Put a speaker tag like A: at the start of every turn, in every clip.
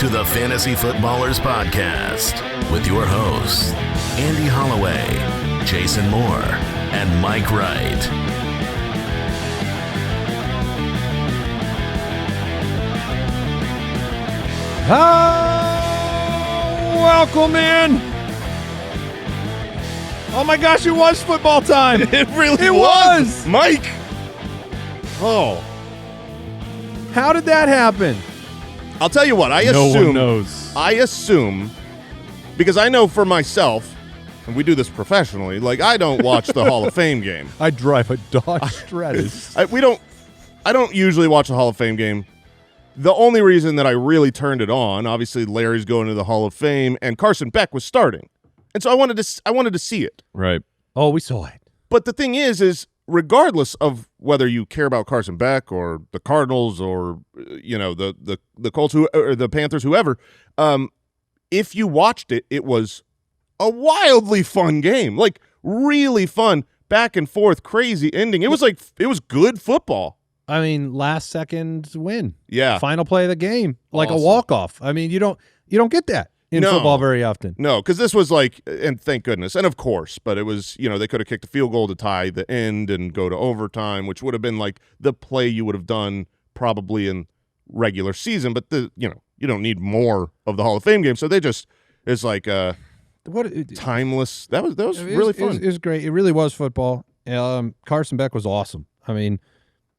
A: to the Fantasy Footballers Podcast with your hosts, Andy Holloway, Jason Moore, and Mike Wright.
B: Welcome in. Oh my gosh, it was football time.
C: It really was. Mike. Oh.
B: How did that happen?
C: I'll tell you what,
B: No one knows.
C: I assume, because I know for myself, and we do this professionally, like I don't watch the Hall of Fame game.
B: I drive a Dodge Stratus.
C: I don't usually watch the Hall of Fame game. The only reason that I really turned it on, obviously Larry's going to the Hall of Fame, and Carson Beck was starting. And so I wanted to see it.
B: Right. Oh, we saw it.
C: But the thing is regardless of whether you care about Carson Beck or the Cardinals or the Colts or the Panthers, whoever, if you watched it, it was a wildly fun game, like really fun, back and forth, crazy ending. It was good football.
B: I mean, last second win.
C: Yeah.
B: Final play of the game, like
C: awesome.
B: a walk-off. I mean, you don't get that in football very often.
C: No, because this was and thank goodness, and of course, but it was, they could have kicked a field goal to tie the end and go to overtime, which would have been like the play you would have done probably in regular season, but you don't need more of the Hall of Fame game, so they just, it's like timeless. That was really fun.
B: It was great. It really was football. Carson Beck was awesome. I mean,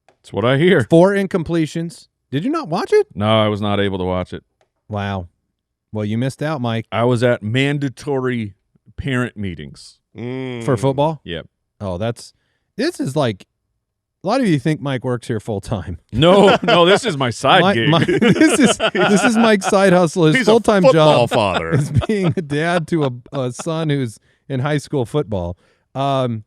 D: that's what I hear.
B: 4 incompletions. Did you not watch it?
D: No, I was not able to watch it.
B: Wow. Well, you missed out, Mike.
D: I was at mandatory parent meetings.
B: For football?
D: Yep.
B: Oh, this is like, a lot of you think Mike works here full time.
D: No, this is my side gig.
B: This is Mike's side hustle. His
C: He's
B: full-time
C: a football
B: job
C: father.
B: is being a dad to a son who's in high school football. The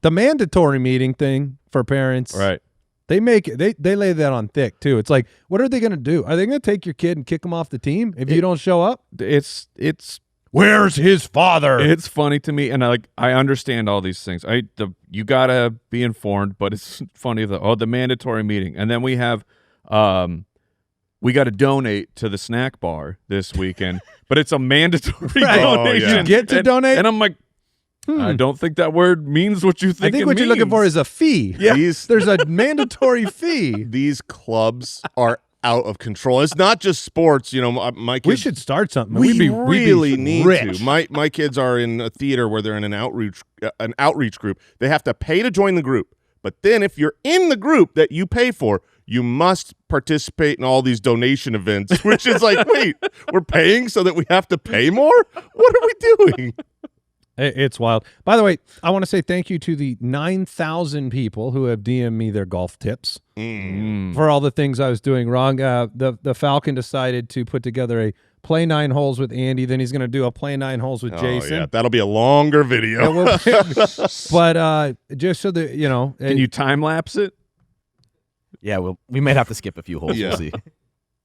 B: mandatory meeting thing for parents,
D: Right.
B: They lay that on thick too. It's like, what are they going to do? Are they going to take your kid and kick him off the team if you don't show up?
D: It's
B: Where's his father?
D: It's funny to me, and I understand all these things. You gotta be informed, but it's funny the mandatory meeting, and then we have we got to donate to the snack bar this weekend, but it's a mandatory donation.
C: Yeah.
B: You get to donate,
D: and I'm like, I don't think that word means what you think.
B: I think what you're looking for is a fee.
D: Yeah.
B: There's a mandatory fee.
C: These clubs are out of control. It's not just sports. My kids.
B: We should start something.
C: We
B: We'd
C: really
B: be
C: need
B: rich.
C: to. My kids are in a theater where they're in an outreach group. They have to pay to join the group. But then if you're in the group that you pay for, you must participate in all these donation events, which is like, wait, we're paying so that we have to pay more? What are we doing?
B: It's wild. By the way, I want to say thank you to the 9,000 people who have DM'd me their golf tips for all the things I was doing wrong. The Falcon decided to put together a play 9 holes with Andy. Then he's going to do a play 9 holes with Jason.
C: Yeah, that'll be a longer video.
B: But just so that,
D: Can you time lapse it?
E: Yeah, we might have to skip a few holes.
C: Yeah.
E: We'll see.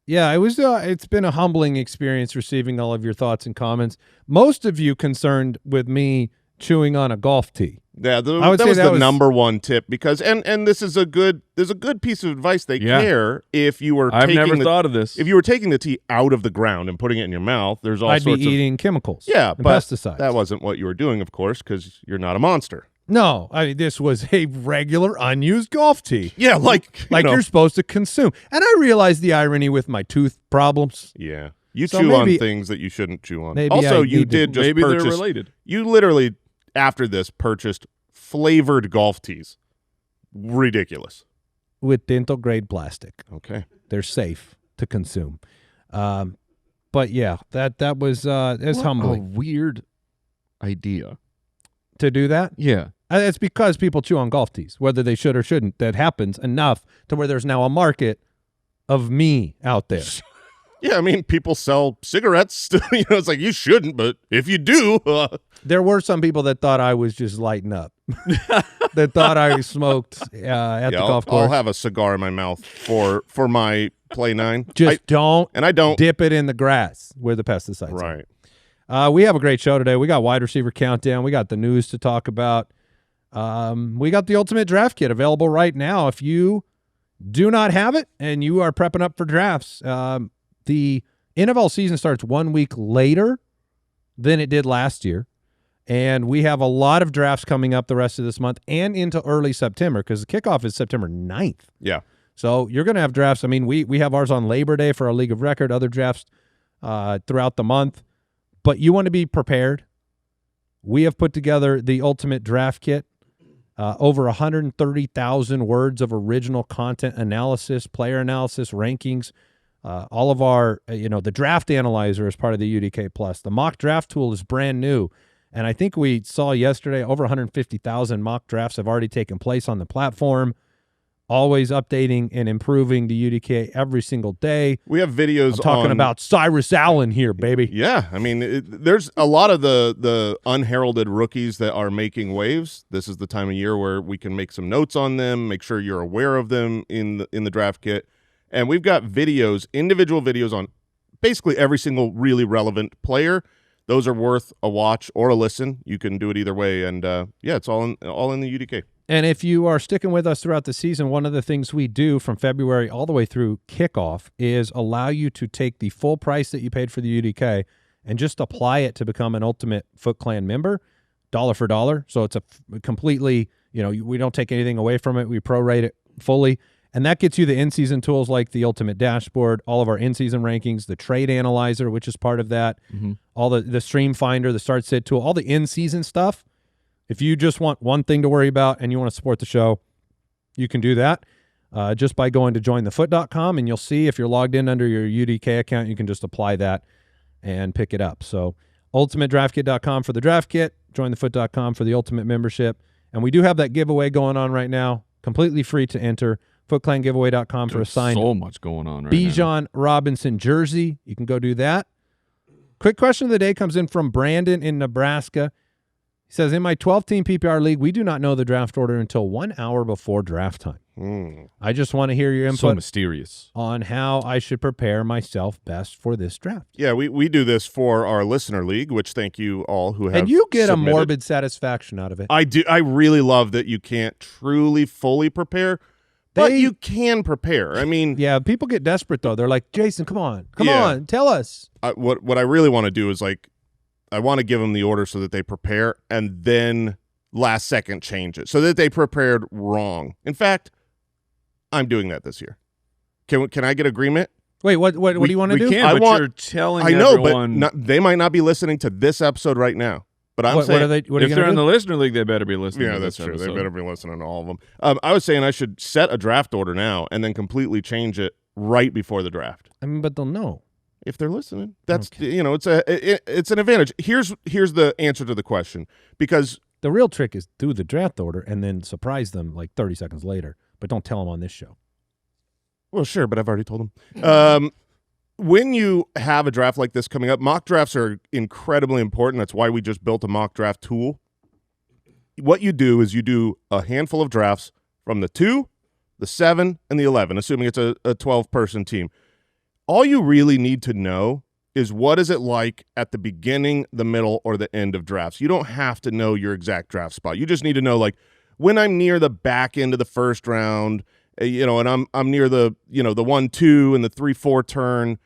B: Yeah, it was. It's been a humbling experience receiving all of your thoughts and comments. Most of you concerned with me chewing on a golf tee.
C: Yeah,
B: I would
C: that
B: say
C: was
B: that
C: the
B: was
C: number one tip because this is there's a good piece of advice. They care if you were.
D: I've never thought of this.
C: If you were taking the tee out of the ground and putting it in your mouth, there's all
B: I'd
C: sorts
B: be eating chemicals.
C: Yeah,
B: and
C: but
B: pesticides.
C: That wasn't what you were doing, of course, because you're not a monster.
B: No, I mean this was a regular unused golf tee.
C: Yeah, like
B: you're supposed to consume. And I realize the irony with my tooth problems.
C: Yeah, you
B: So
C: chew on
B: maybe-
C: things that you shouldn't chew on.
B: maybe
C: Also,
B: I
C: you
B: need to-
C: did just
D: Maybe
C: purchase.
D: they're related.
C: You literally after this purchased flavored golf tees. Ridiculous.
B: With dental grade plastic.
C: Okay.
B: They're safe to consume. But yeah, that was it's
D: What
B: humbling.
D: a weird idea.
B: To do that.
D: Yeah.
B: It's because people chew on golf tees, whether they should or shouldn't. That happens enough to where there's now a market of me out there.
C: Yeah, I mean, people sell cigarettes still. It's like you shouldn't, but if you do,
B: There were some people that thought I was just lighting up, that thought I smoked at the golf course.
C: I'll have a cigar in my mouth for my play 9.
B: Just don't
C: I don't
B: dip it in the grass where the pesticides
C: right.
B: are. We have a great show today. We got wide receiver countdown. We got the news to talk about. We got the Ultimate Draft Kit available right now. If you do not have it and you are prepping up for drafts, the NFL season starts 1 week later than it did last year. And we have a lot of drafts coming up the rest of this month and into early September because the kickoff is September 9th.
C: Yeah.
B: So you're going to have drafts. I mean, we have ours on Labor Day for our League of Record, other drafts throughout the month. But you want to be prepared. We have put together the Ultimate Draft Kit, over 130,000 words of original content analysis, player analysis, rankings, all of our, the draft analyzer is part of the UDK Plus. The mock draft tool is brand new. And I think we saw yesterday over 150,000 mock drafts have already taken place on the platform, always updating and improving the UDK every single day.
C: We have videos
B: talking about Cyrus Allen here, baby.
C: Yeah, I mean, there's a lot of the unheralded rookies that are making waves. This is the time of year where we can make some notes on them, make sure you're aware of them in the draft kit. And we've got videos, individual videos on basically every single really relevant player. Those are worth a watch or a listen. You can do it either way, and it's all in the UDK.
B: And if you are sticking with us throughout the season, one of the things we do from February all the way through kickoff is allow you to take the full price that you paid for the UDK and just apply it to become an Ultimate Foot Clan member, dollar for dollar. So it's a completely, we don't take anything away from it. We prorate it fully. And that gets you the in-season tools like the Ultimate Dashboard, all of our in-season rankings, the Trade Analyzer, which is part of that, all the Stream Finder, the Start Sit tool, all the in-season stuff. If you just want one thing to worry about and you want to support the show, you can do that just by going to jointhefoot.com, and you'll see if you're logged in under your UDK account, you can just apply that and pick it up. So ultimatedraftkit.com for the draft kit, jointhefoot.com for the Ultimate membership. And we do have that giveaway going on right now, completely free to enter. FootClanGiveaway.com for a signed
D: so much going on right
B: Bijan Robinson jersey. You can go do that. Quick question of the day comes in from Brandon in Nebraska. He says, in my 12-team PPR league, we do not know the draft order until 1 hour before draft time. I just want to hear your input
D: So mysterious
B: on how I should prepare myself best for this draft.
C: Yeah, we do this for our listener league, which thank you all who have
B: And you get
C: submitted.
B: a morbid satisfaction out of it.
C: I do. I really love that you can't truly fully prepare, but you can prepare. I mean,
B: yeah, people get desperate though. They're like, Jason, come on, tell us.
C: What I really want to do is I want to give them the order so that they prepare and then last second change it so that they prepared wrong. In fact, I'm doing that this year. Can I get agreement?
B: Wait, what do you want to do?
D: We can, but you're telling everyone.
C: But they might not be listening to this episode right now. But I'm saying,
B: what are
D: if they're in the listener league, they better be listening.
C: Yeah,
D: to
C: that's
D: this
C: true.
D: episode.
C: They better be listening to all of them. I was saying I should set a draft order now and then completely change it right before the draft.
B: I mean, but they'll know
C: if they're listening. That's it's an advantage. Here's the answer to the question, because
B: the real trick is do the draft order and then surprise them like 30 seconds later, but don't tell them on this show.
C: Well, sure, but I've already told them. When you have a draft like this coming up, mock drafts are incredibly important. That's why we just built a mock draft tool. What you do is you do a handful of drafts from the 2, the 7, and the 11, assuming it's a 12-person team. All you really need to know is what is it like at the beginning, the middle, or the end of drafts. You don't have to know your exact draft spot. You just need to know, like, when I'm near the back end of the first round, and I'm near the 1-2 and the 3-4 turn.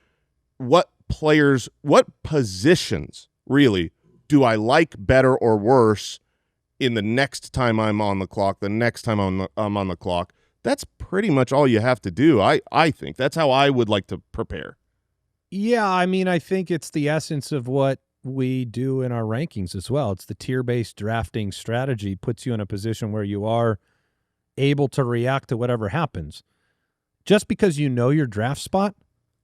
C: What positions really do I like better or worse in the next time I'm on the clock, the next time I'm on the clock? That's pretty much all you have to do. I think that's how I would like to prepare.
B: Yeah, I mean, I think it's the essence of what we do in our rankings as well. It's the tier-based drafting strategy, puts you in a position where you are able to react to whatever happens. Just because you know your draft spot,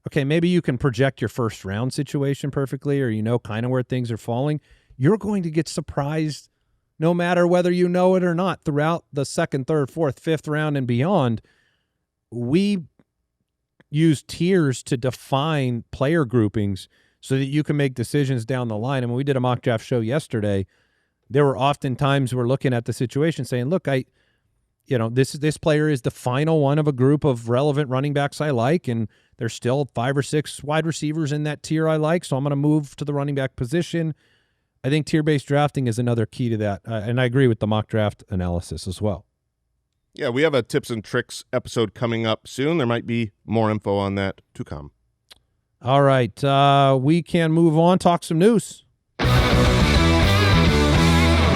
B: okay, maybe you can project your first round situation perfectly, or you know kind of where things are falling. You're going to get surprised no matter whether you know it or not throughout the 2nd, 3rd, 4th, 5th round and beyond. We use tiers to define player groupings so that you can make decisions down the line. And when we did a mock draft show yesterday, there were often times we're looking at the situation saying, look, this player is the final one of a group of relevant running backs I like, and there's still 5 or 6 wide receivers in that tier I like, so I'm going to move to the running back position. I think tier-based drafting is another key to that, and I agree with the mock draft analysis as well.
C: Yeah, we have a tips and tricks episode coming up soon. There might be more info on that to come.
B: All right, we can move on, talk some news.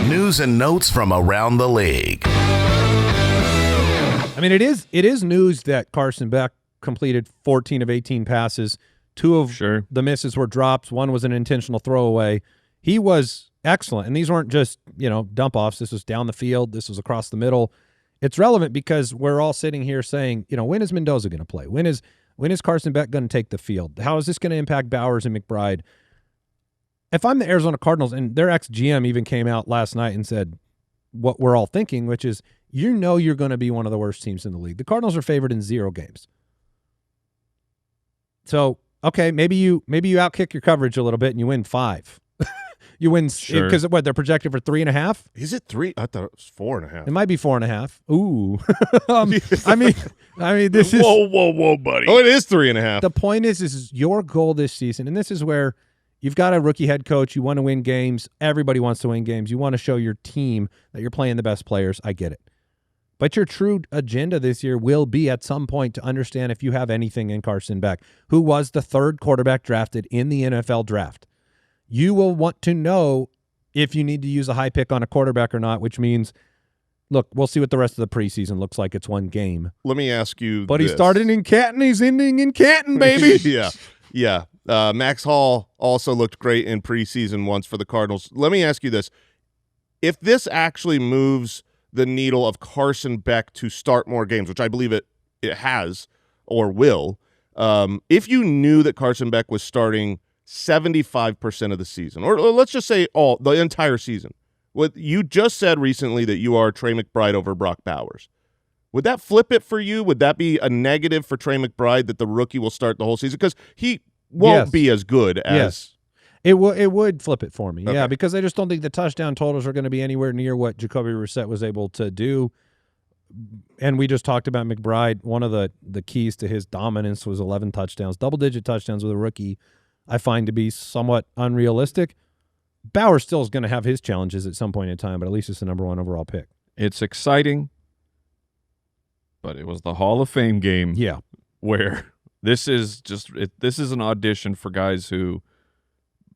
A: News and notes from around the league.
B: I mean, it is news that Carson Beck completed 14 of 18 passes. 2 of the misses were drops. 1 was an intentional throwaway. He was excellent, and these weren't just, dump-offs. This was down the field. This was across the middle. It's relevant because we're all sitting here saying, when is Mendoza going to play? When is Carson Beck going to take the field? How is this going to impact Bowers and McBride? If I'm the Arizona Cardinals, and their ex-GM even came out last night and said what we're all thinking, which is, you're going to be one of the worst teams in the league. The Cardinals are favored in 0 games. So, okay, maybe you outkick your coverage a little bit and you win 5. You win because they're projected for 3.5.
C: Is it 3? I thought it was 4.5.
B: It might be 4.5. Ooh, I mean, this is
D: whoa, buddy.
C: Oh, it is 3.5.
B: The point is your goal this season, and this is where you've got a rookie head coach. You want to win games. Everybody wants to win games. You want to show your team that you're playing the best players. I get it. But your true agenda this year will be at some point to understand if you have anything in Carson Beck, who was the 3rd quarterback drafted in the NFL draft. You will want to know if you need to use a high pick on a quarterback or not, which means, look, we'll see what the rest of the preseason looks like. It's 1 game.
C: Let me ask you
B: But
C: this.
B: He started in Canton. He's ending in Canton, baby.
C: Yeah. Max Hall also looked great in preseason once for the Cardinals. Let me ask you this. If this actually moves the needle of Carson Beck to start more games, which I believe it has or will, if you knew that Carson Beck was starting 75% of the season, or let's just say the entire season, what you just said recently that you are Trey McBride over Brock Bowers, would that flip it for you? Would that be a negative for Trey McBride that the rookie will start the whole season? Because he won't be as good as...
B: Yes. It would flip it for me,
C: Okay.
B: yeah, because I just don't think the touchdown totals are going to be anywhere near what Jacoby Brissett was able to do. And we just talked about McBride. One of the keys to his dominance was 11 touchdowns, double-digit touchdowns with a rookie. I find to be somewhat unrealistic. Bauer still is going to have his challenges at some point in time, but at least it's the number 1 overall pick.
D: It's exciting, but it was the Hall of Fame game.
B: Yeah,
D: where this is an audition for guys who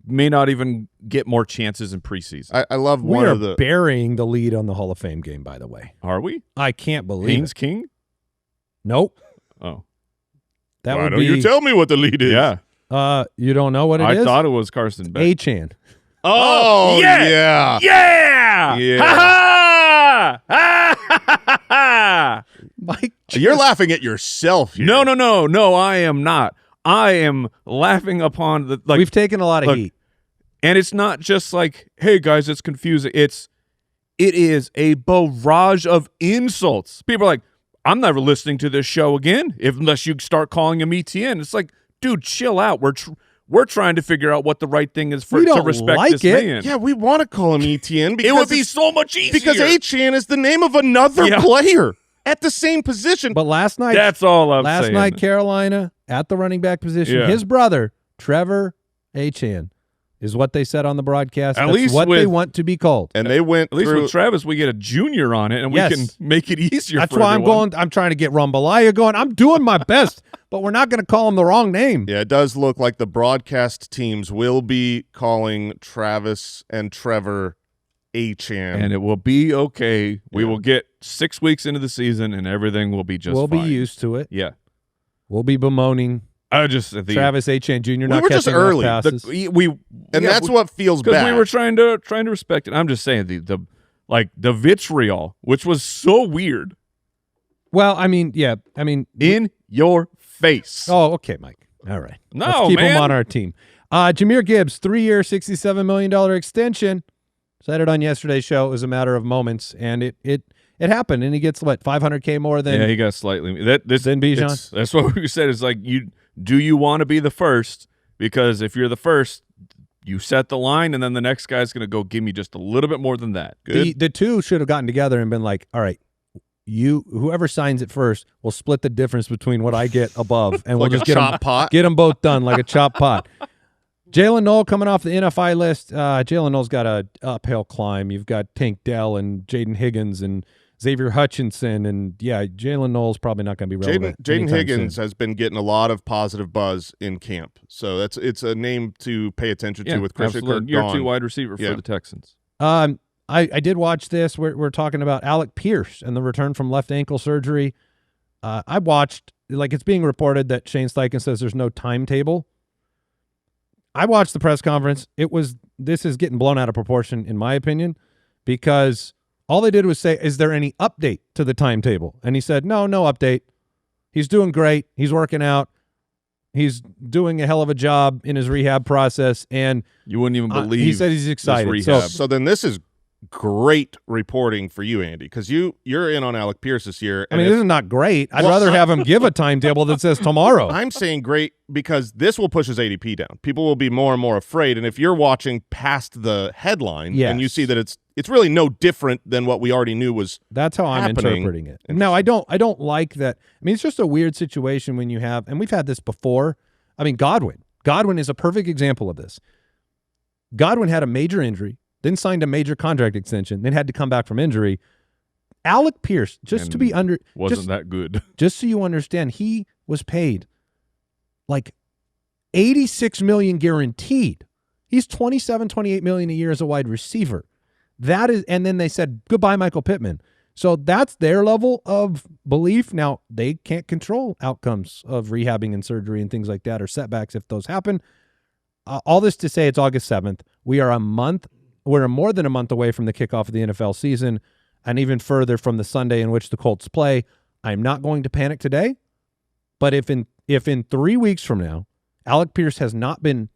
D: may not even get more chances in preseason.
C: I love
B: we
C: one
B: are
C: of the...
B: burying the lead on the Hall of Fame game, by the way.
D: Are we?
B: I can't believe
D: Haynes
B: it.
D: King?
B: Nope.
D: Oh.
B: That
C: Why
B: would
C: don't
B: be...
C: you tell me what the lead is?
D: Yeah.
B: You don't know what it is?
D: I thought it was Carson Beck.
B: A-Chan.
C: Oh, yeah.
D: Yeah!
C: Yeah.
D: Ha-ha! Ha-ha-ha-ha!
B: Mike,
C: You're laughing at yourself here.
D: No, I am not. I am laughing upon the...
B: we've taken a lot of heat.
D: And it's not just like, hey, guys, it's confusing. It is a barrage of insults. People are like, I'm never listening to this show again unless you start calling him ETN. It's like, dude, chill out. We're trying to figure out what the right thing is to respect this man.
C: Yeah, we want to call him ETN because
D: it would be so much easier.
C: Because A-Chan is the name of another player at the same position.
B: But last night,
D: that's all I'm saying.
B: Last night, Carolina at the running back position, his brother, Trevor A-Chan, is what they said on the broadcast.
D: At
B: That's
D: least
B: what they want to be called.
C: And they went
D: At least with Travis, we get a junior on it, and we can make it easier.
B: That's
D: for
B: why
D: everyone.
B: I'm trying to get Rumbalaya going. I'm doing my best, but we're not going to call him the wrong name.
C: Yeah, it does look like the broadcast teams will be calling Travis and Trevor A-Chan.
D: And it will be okay. Yeah. We will get 6 weeks into the season, and everything will be just
B: We'll
D: fine.
B: be used to it.
D: Yeah.
B: We'll be bemoaning Travis A-Chan Jr. not
C: were just
B: catching
C: early.
B: passes.
C: That's what feels bad.
D: Because we were trying to respect it. I'm just saying the vitriol, which was so weird.
B: Well, I mean,
D: in your face.
B: Oh, okay, Mike. All right.
D: No,
B: let's keep
D: man.
B: him on our team. Jahmyr Gibbs, 3-year, $67 million extension. Said it on yesterday's show. It was a matter of moments, and it happened. And he gets what, $500K more than?
D: Yeah, he got slightly than
B: Bijan.
D: That's what we said. It's like do you want to be the first? Because if you're the first, you set the line, and then the next guy's going to go give me just a little bit more than that. Good.
B: The two should have gotten together and been like, all right, whoever signs it first will split the difference between what I get above, and
C: like
B: we'll just get them both done like a chop pot. Jalen Noel coming off the NFI list. Jalen Noel's got a uphill climb. You've got Tank Dell and Jaden Higgins and Xavier Hutchinson, and Jalen Knowles probably not going to be relevant.
C: Jaden Higgins has been getting a lot of positive buzz in camp, so it's a name to pay attention to with Christian Kirk
D: Year
C: gone.
D: 2 wide receiver for the Texans.
B: I did watch this. We're talking about Alec Pierce and the return from left ankle surgery. I watched, it's being reported that Shane Steichen says there's no timetable. I watched the press conference. This is getting blown out of proportion, in my opinion, because all they did was say, is there any update to the timetable? And he said, no update. He's doing great. He's working out. He's doing a hell of a job in his rehab process. And
D: you wouldn't even believe
B: he said he's excited.
C: So then this is great reporting for you, Andy, because you're in on Alec Pierce this year.
B: And this is not great. I'd rather have him give a timetable that says tomorrow.
C: I'm saying great because this will push his ADP down. People will be more and more afraid. And if you're watching past the headline and you see that it's really no different than what we already knew was
B: that's how I'm interpreting it. No, I don't like that. I mean, it's just a weird situation when you have, and we've had this before. I mean, Godwin is a perfect example of this. Godwin had a major injury, then signed a major contract extension, then had to come back from injury. Alec Pierce, wasn't
D: that good.
B: Just so you understand, he was paid like $86 million guaranteed. He's $27-28 million a year as a wide receiver. And then they said goodbye, Michael Pittman. So that's their level of belief. Now they can't control outcomes of rehabbing and surgery and things like that, or setbacks if those happen. All this to say, it's August 7th. We're more than a month away from the kickoff of the NFL season, and even further from the Sunday in which the Colts play. I'm not going to panic today, but if in 3 weeks from now, Alec Pierce has not been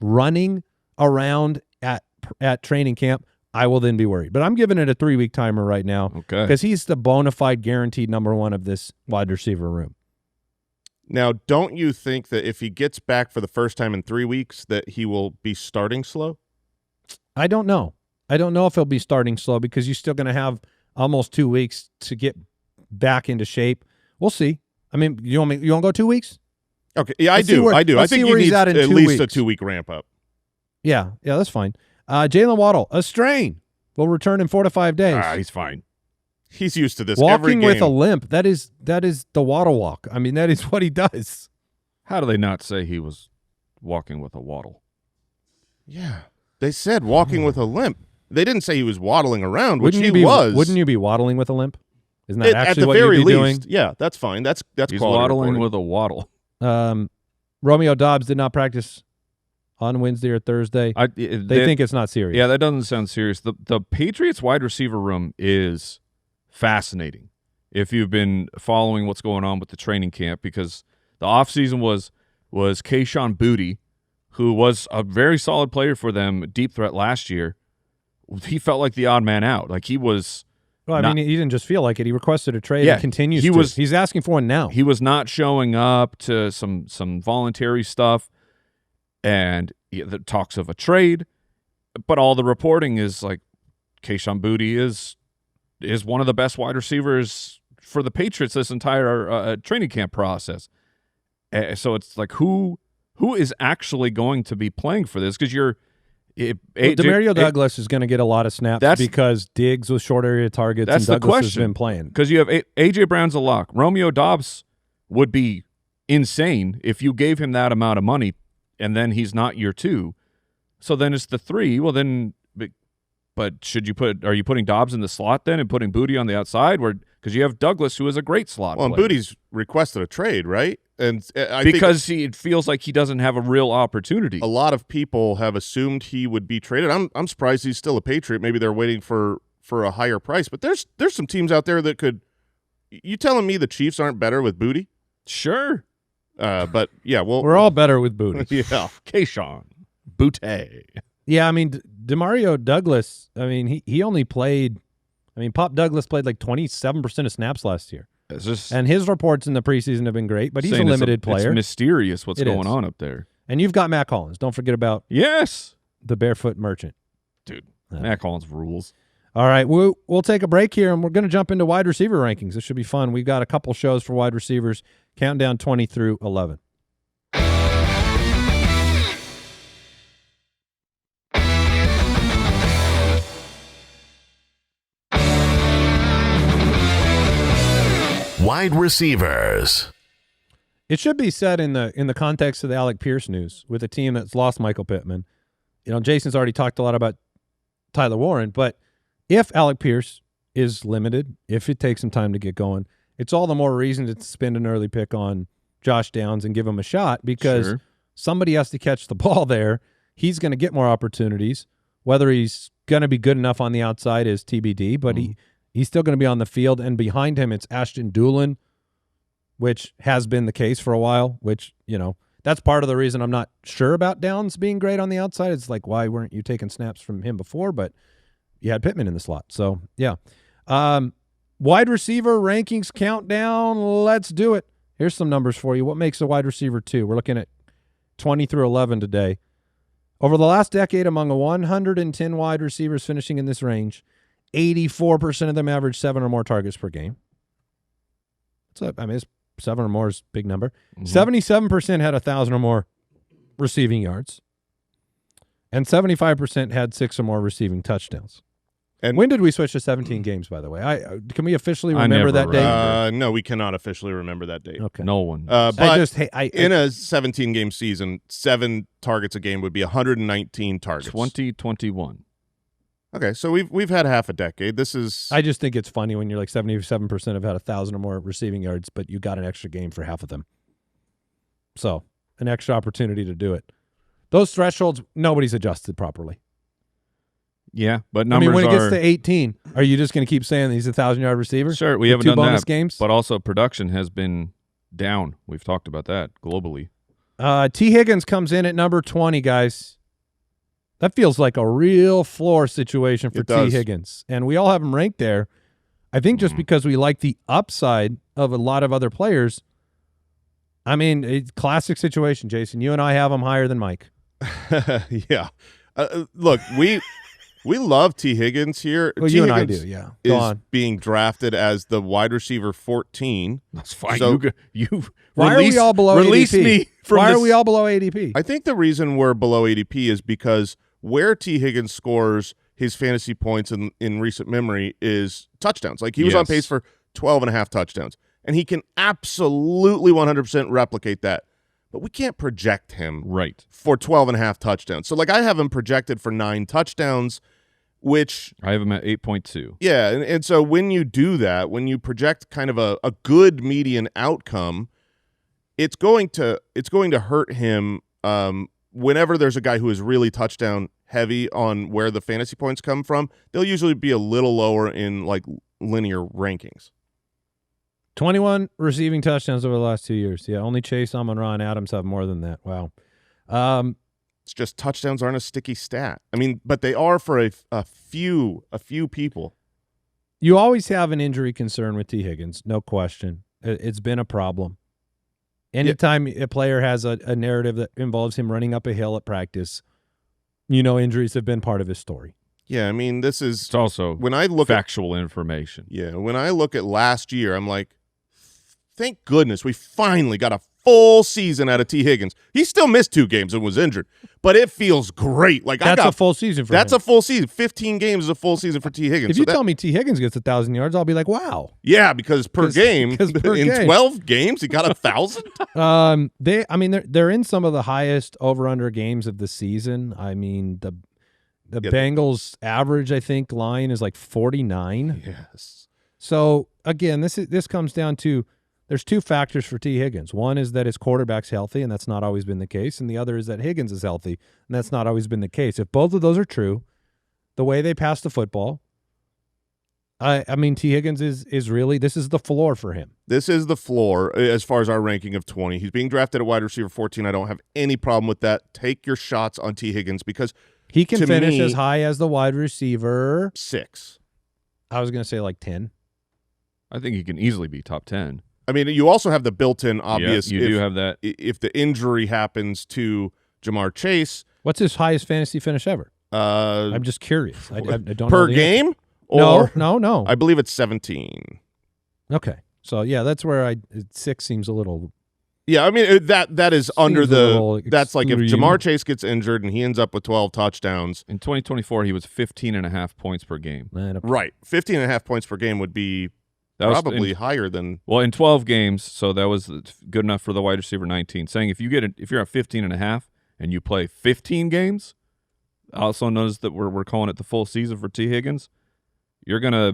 B: running around at training camp, I will then be worried. But I'm giving it a 3-week timer right now, because he's the bona fide guaranteed number one of this wide receiver room.
C: Now, don't you think that if he gets back for the first time in 3 weeks that he will be starting slow?
B: I don't know. I don't know if he'll be starting slow, because you're still going to have almost 2 weeks to get back into shape. We'll see. I mean, you want to go 2 weeks?
C: Okay. Yeah, I do. I think you need at least a 2 week ramp up.
B: Yeah, that's fine. Jaylen Waddle, a strain, will return in 4 to 5 days.
D: He's fine.
C: He's used to this.
B: Walking
C: every game.
B: with a limp. That is the Waddle walk. I mean, that is what he does.
D: How do they not say he was walking with a waddle?
C: Yeah. They said walking with a limp. They didn't say he was waddling around, which
B: Wouldn't you be waddling with a limp? Isn't that actually
C: at the
B: what
C: very
B: you'd be
C: least?
B: doing?
C: Yeah, that's fine. That's
D: He's
C: quality
D: waddling
C: reporting.
D: with a waddle.
B: Romeo Doubs did not practice on Wednesday or Thursday. They think it's not serious.
D: Yeah, that doesn't sound serious. The Patriots wide receiver room is fascinating if you've been following what's going on with the training camp, because the offseason was Kayshon Boutte, who was a very solid player for them, deep threat last year. He felt like the odd man out. Like he was.
B: Well, I mean, he didn't just feel like it. He requested a trade and continues to. He's asking for one now.
D: He was not showing up to some voluntary stuff, and the talks of a trade, but all the reporting is like Kayshon Boutte is one of the best wide receivers for the Patriots this entire training camp process. So it's like who is actually going to be playing for this? Because
B: Demario Douglas is going to get a lot of snaps because Diggs with short area targets, and Douglas has been playing.
D: Because you have A.J. Brown's a lock. Romeo Doubs would be insane if you gave him that amount of money, and then he's not year 2. So then it's the 3. Well, then, but are you putting Doubs in the slot then and putting Boutte on the outside? Because you have Douglas, who is a great slot player.
C: And Boutte's requested a trade, right? And
D: it feels like he doesn't have a real opportunity.
C: A lot of people have assumed he would be traded. I'm surprised he's still a Patriot. Maybe they're waiting for a higher price. But there's some teams out there that could. You telling me the Chiefs aren't better with Boutte?
D: Sure.
C: But yeah,
B: we're all better with Boutte.
C: Yeah,
D: Kayshon Boutte.
B: Yeah, I mean Demario Douglas. I mean he only played. I mean Pop Douglas played like 27% of snaps last year. And his reports in the preseason have been great, but he's a limited player.
D: It's mysterious what's going on up there.
B: And you've got Matt Collins. Don't forget about the barefoot merchant.
D: Dude, Matt Collins rules.
B: All right, we'll take a break here, and we're going to jump into wide receiver rankings. This should be fun. We've got a couple shows for wide receivers, countdown 20 through 11.
A: Wide receivers.
B: It should be said in the context of the Alec Pierce news with a team that's lost Michael Pittman. Jason's already talked a lot about Tyler Warren, but if Alec Pierce is limited, if it takes some time to get going, it's all the more reason to spend an early pick on Josh Downs and give him a shot because somebody has to catch the ball there. He's going to get more opportunities. Whether he's going to be good enough on the outside is TBD, but he's still going to be on the field. And behind him, it's Ashton Doolin, which has been the case for a while, which, that's part of the reason I'm not sure about Downs being great on the outside. It's like, why weren't you taking snaps from him before? But you had Pittman in the slot. So, yeah. Wide receiver rankings countdown. Let's do it. Here's some numbers for you. What makes a wide receiver 2? We're looking at 20 through 11 today. Over the last decade, among 110 wide receivers finishing in this range, 84% of them average 7 or more targets per game. It's 7 or more is a big number. 77% had 1,000 or more receiving yards. And 75% had 6 or more receiving touchdowns. And when did we switch to 17 games, by the way? Can we officially remember that date?
C: No, we cannot officially remember that date.
B: Okay.
D: No one.
C: But in a 17-game season, 7 targets a game would be 119 targets.
D: 2021.
C: Okay, so we've had half a decade. This is.
B: I just think it's funny when you're like 77% have had 1,000 or more receiving yards, but you got an extra game for half of them. So an extra opportunity to do it. Those thresholds, nobody's adjusted properly.
D: Yeah, but numbers
B: when it gets to 18, are you just going to keep saying he's a 1,000-yard receiver?
D: Sure, we haven't
B: 2
D: done
B: bonus
D: that.
B: Games?
D: But also production has been down. We've talked about that globally.
B: T. Higgins comes in at number 20, guys. That feels like a real floor situation for T. Higgins. And we all have him ranked there. I think just because we like the upside of a lot of other players. I mean, it's classic situation, Jason. You and I have him higher than Mike.
C: Yeah. Look, we love T. Higgins here.
B: Well,
C: T.
B: you
C: Higgins
B: and I do, yeah.
C: is being drafted as the wide receiver 14.
D: That's fine.
C: So,
B: why are we all below
D: release
B: ADP?
D: Me from
B: Why
D: this?
B: are we all below ADP?
C: I think the reason we're below ADP is because where T. Higgins scores his fantasy points in recent memory is touchdowns. Like he was on pace for 12.5 touchdowns, and he can absolutely 100% replicate that. But we can't project him for 12.5 touchdowns. So, like, I have him projected for 9 touchdowns, which
D: I have him at 8.2.
C: Yeah, and so when you do that, when you project kind of a good median outcome, it's going to hurt him whenever there's a guy who is really touchdown heavy on where the fantasy points come from. They'll usually be a little lower in like linear rankings.
B: 21 receiving touchdowns over the last 2 years. Yeah, only Chase, Amon-Ra, and Adams have more than that. Wow.
C: It's just touchdowns aren't a sticky stat. I mean, but they are for a few people.
B: You always have an injury concern with T. Higgins, no question. It's been a problem. Anytime a player has a narrative that involves him running up a hill at practice, injuries have been part of his story.
C: Yeah, I mean, it's
D: also
C: when I look
D: factual information.
C: Yeah, when I look at last year, I'm like, thank goodness we finally got a full season out of T. Higgins. He still missed 2 games and was injured, but it feels great. Like
B: that's a full season for him.
C: That's a full season. 15 games is a full season for T. Higgins.
B: If you tell me T. Higgins gets 1,000 yards, I'll be like, wow.
C: Yeah, because per game, in 12 games, he got 1,000.
B: They're in some of the highest over/under games of the season. I mean, the Bengals average, I think, line is like 49.
C: Yes.
B: So again, this comes down to there's 2 factors for T. Higgins. One is that his quarterback's healthy, and that's not always been the case. And the other is that Higgins is healthy, and that's not always been the case. If both of those are true, the way they pass the football, I mean, T. Higgins is really, this is the floor for him.
C: This is the floor as far as our ranking of 20. He's being drafted at wide receiver 14. I don't have any problem with that. Take your shots on T. Higgins because
B: he can finish as high as the wide receiver
C: 6.
B: I was going to say like 10.
D: I think he can easily be top 10.
C: I mean, you also have the built-in obvious.
D: Yeah, you do have that.
C: If the injury happens to Jamar Chase.
B: What's his highest fantasy finish ever? I'm just curious. I don't
C: per
B: know
C: game?
B: Or, no.
C: I believe it's 17.
B: Okay. So, yeah, that's where 6 seems a little.
C: Yeah, I mean, that is under the – that's like if
B: extreme.
C: Jamar Chase gets injured and he ends up with 12 touchdowns.
D: In 2024, he was 15.5 points per game.
B: Man, okay.
C: Right. 15.5 points per game would be Probably higher than
D: in 12 games, so that was good enough for the wide receiver 19. Saying if you're at 15.5 and you play 15 games, also knows that we're calling it the full season for T. Higgins, you're gonna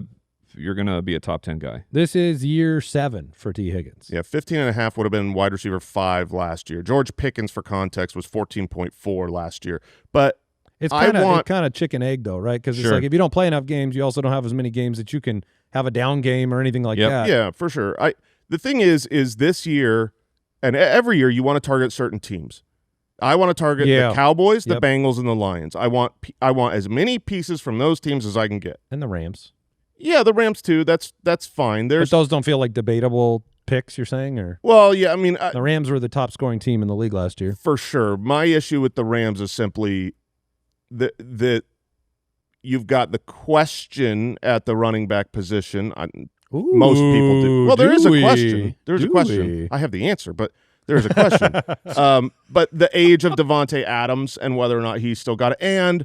D: be a top 10 guy.
B: This is year 7 for T. Higgins.
C: Yeah, 15.5 would have been wide receiver 5 last year. George Pickens, for context, was 14.4 last year. But
B: it's kind of chicken egg though, right? Because it's like if you don't play enough games, you also don't have as many games that you can have a down game or anything like that.
C: Yeah, for sure. The thing is this year and every year you want to target certain teams. I want to target the Cowboys, the Bengals, and the Lions. I want as many pieces from those teams as I can get.
B: And the Rams.
C: Yeah, the Rams too. That's fine.
B: But those don't feel like debatable picks, you're saying? Or
C: well, yeah, I mean
B: the Rams were the top scoring team in the league last year.
C: For sure. My issue with the Rams is simply that you've got the question at the running back position. Most people do. Well, there is a question. There's a question. I have the answer, but there's a question. But the age of Devontae Adams and whether or not he's still got it, and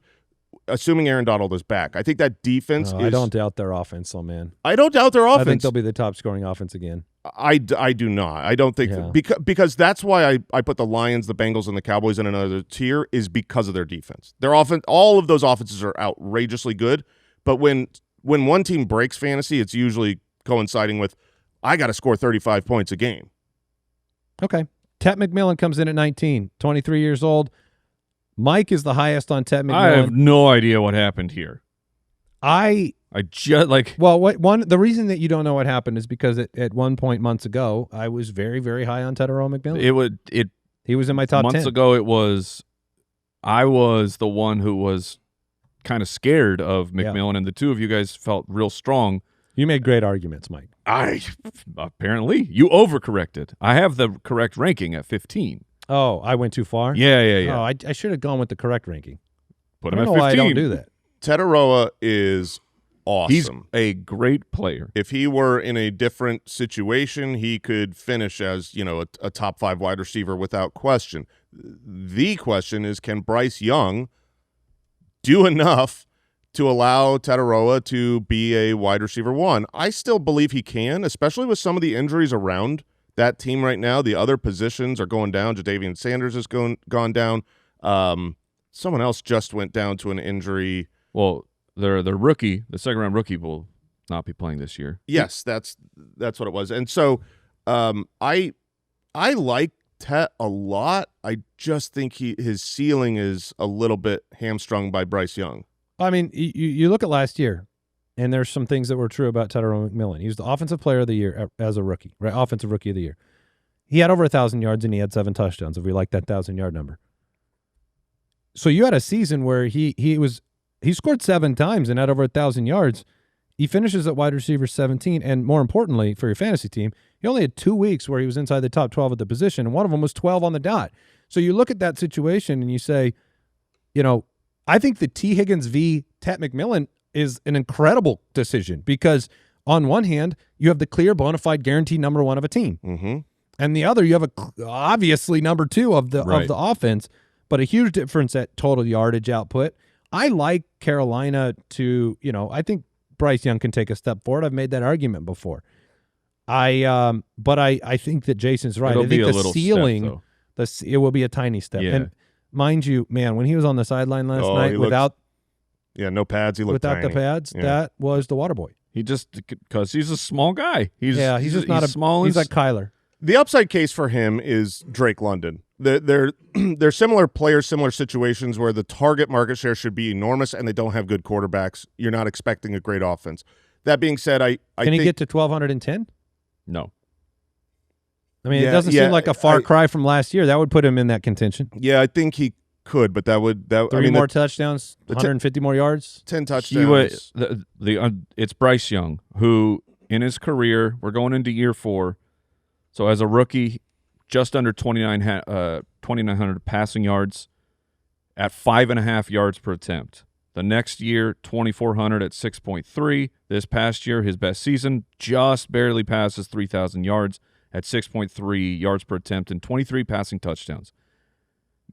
C: assuming Aaron Donald is back, I think that defense
B: I don't doubt their offense, though, man.
C: I don't doubt their offense.
B: I think they'll be the top scoring offense again.
C: I do not. I don't think because that's why I put the Lions, the Bengals, and the Cowboys in another tier is because of their defense. Their offense, all of those offenses are outrageously good, but when one team breaks fantasy, it's usually coinciding with I got to score 35 points a game.
B: Okay. Tet McMillan comes in at 19, 23 years old. Mike is the highest on Tet McMillan.
D: I have no idea what happened here.
B: I
D: just
B: the reason that you don't know what happened is because at one point months ago I was very, very high on Tetairoa McMillan. He was in my top 10.
D: Months ago I was the one who was kind of scared of McMillan, and the two of you guys felt real strong.
B: You made great arguments, Mike.
D: Apparently you overcorrected. I have the correct ranking at 15.
B: Oh, I went too far?
D: Yeah.
B: Oh, I should have gone with the correct ranking.
D: Put him at 15.
B: Why I don't do that.
C: Tetairoa is awesome.
D: He's a great player.
C: If he were in a different situation, he could finish as, a top 5 wide receiver without question. The question is, can Bryce Young do enough to allow Tetairoa to be a wide receiver 1? I still believe he can, especially with some of the injuries around that team right now. The other positions are going down. Jadavian Sanders has gone down. Someone else just went down to an injury.
D: Well, the second-round rookie will not be playing this year.
C: Yes, that's what it was. And so I like Tet a lot. I just think his ceiling is a little bit hamstrung by Bryce Young.
B: I mean, you look at last year, and there's some things that were true about Tetairoa McMillan. He was the offensive player of the year as a rookie, right? Offensive rookie of the year. He had over 1,000 yards, and he had 7 touchdowns, if we like that 1,000-yard number. So you had a season where he scored 7 times and had over 1,000 yards. He finishes at wide receiver 17, and more importantly, for your fantasy team, he only had 2 weeks where he was inside the top 12 at the position, and one of them was 12 on the dot. So you look at that situation and you say, I think the T. Higgins v. Tet McMillan is an incredible decision because on one hand, you have the clear bona fide guaranteed number 1 of a team.
C: Mm-hmm.
B: And the other, you have obviously number 2 of the offense, but a huge difference at total yardage output. I like Carolina to, I think Bryce Young can take a step forward. I've made that argument before. But I think that Jason's right.
D: It'll
B: I think
D: be a
B: the
D: little
B: ceiling,
D: step,
B: it will be a tiny step.
D: Yeah.
B: And mind you, man, when he was on the sideline last night without
C: no pads, he looked
B: without
C: tiny.
B: The pads, that was the water boy.
D: He just because he's a small guy. He's
B: just not
D: small.
B: He's like Kyler.
C: The upside case for him is Drake London. They're similar players, similar situations where the target market share should be enormous, and they don't have good quarterbacks. You're not expecting a great offense. That being said, I
B: can he
C: think,
B: get to 1,210?
D: No.
B: I mean, it doesn't seem like a far cry from last year. That would put him in that contention.
C: Yeah, I think he could, but
B: three more touchdowns, 150 more yards,
C: 10 touchdowns.
D: It's Bryce Young who, in his career, we're going into year 4. So as a rookie, just under 2,900 passing yards at 5.5 yards per attempt. The next year, 2,400 at 6.3. This past year, his best season, just barely passes 3,000 yards at 6.3 yards per attempt and 23 passing touchdowns.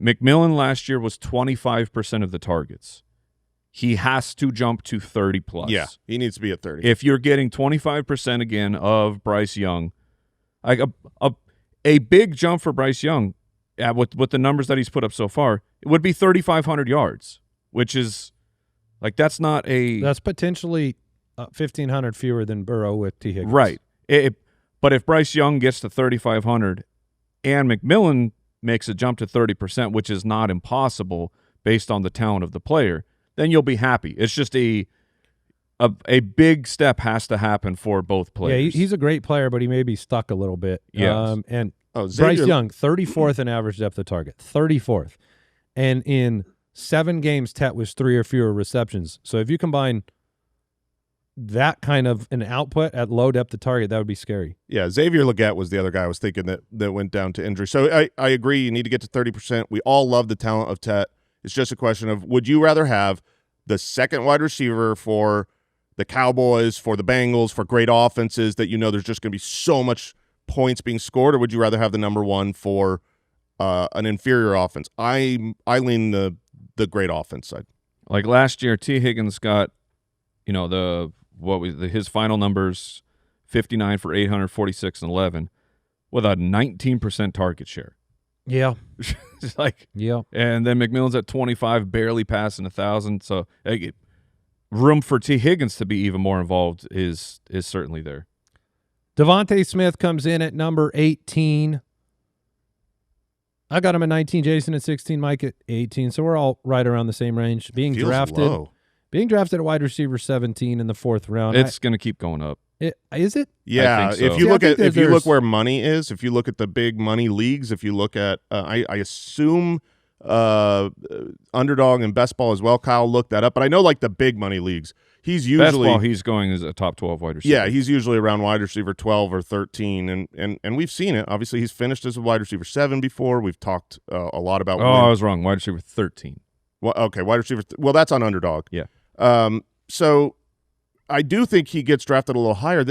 D: McMillan last year was 25% of the targets. he has to jump to 30 plus.
C: Yeah, he needs to be at 30.
D: If you're getting 25% again of Bryce Young, like a big jump for Bryce Young, with the numbers that he's put up so far, it would be 3,500 yards, which is like that's
B: potentially 1,500 fewer than Burrow with T. Higgins.
D: Right. But if Bryce Young gets to 3,500 and McMillan makes a jump to 30%, which is not impossible based on the talent of the player, then you'll be happy. It's just a big step has to happen for both players.
B: Yeah, he's a great player, but he may be stuck a little bit.
D: Yes.
B: And Bryce Young, 34th in average depth of target, 34th. And in 7 games, Tet was 3 or fewer receptions. So if you combine that kind of an output at low depth of target, that would be scary.
C: Yeah, Xavier Legette was the other guy I was thinking that went down to injury. So I agree, you need to get to 30%. We all love the talent of Tet. It's just a question of, would you rather have the second wide receiver for the Cowboys, for the Bengals, for great offenses that you know there's just going to be so much points being scored, or would you rather have the number one for an inferior offense? I lean the great offense side.
D: Like last year, T. Higgins got, his final numbers, 59 for 846 and 11, with a 19% target share.
B: Yeah.
D: It's like,
B: yeah.
D: And then McMillan's at 25, barely passing 1,000. So room for T. Higgins to be even more involved is certainly there.
B: Devonta Smith comes in at number 18. I got him at 19, Jason at 16, Mike at 18. So we're all right around the same range. Being drafted at wide receiver 17 in the 4th round.
D: It's going to keep going up.
B: Is it?
C: Yeah,
D: so.
C: if you look where money is, if you look at the big money leagues, if you look at I assume Underdog and Best Ball as well. Kyle looked that up, but I know like the big money leagues, he's usually
D: Best Ball, he's going as a top 12 wide receiver.
C: Yeah, he's usually around wide receiver 12 or 13, and we've seen it. Obviously, he's finished as a wide receiver 7 before. We've talked a lot about.
D: I was wrong. Wide receiver 13.
C: Well, okay, wide receiver. Well, that's on Underdog.
D: Yeah.
C: So I do think he gets drafted a little higher.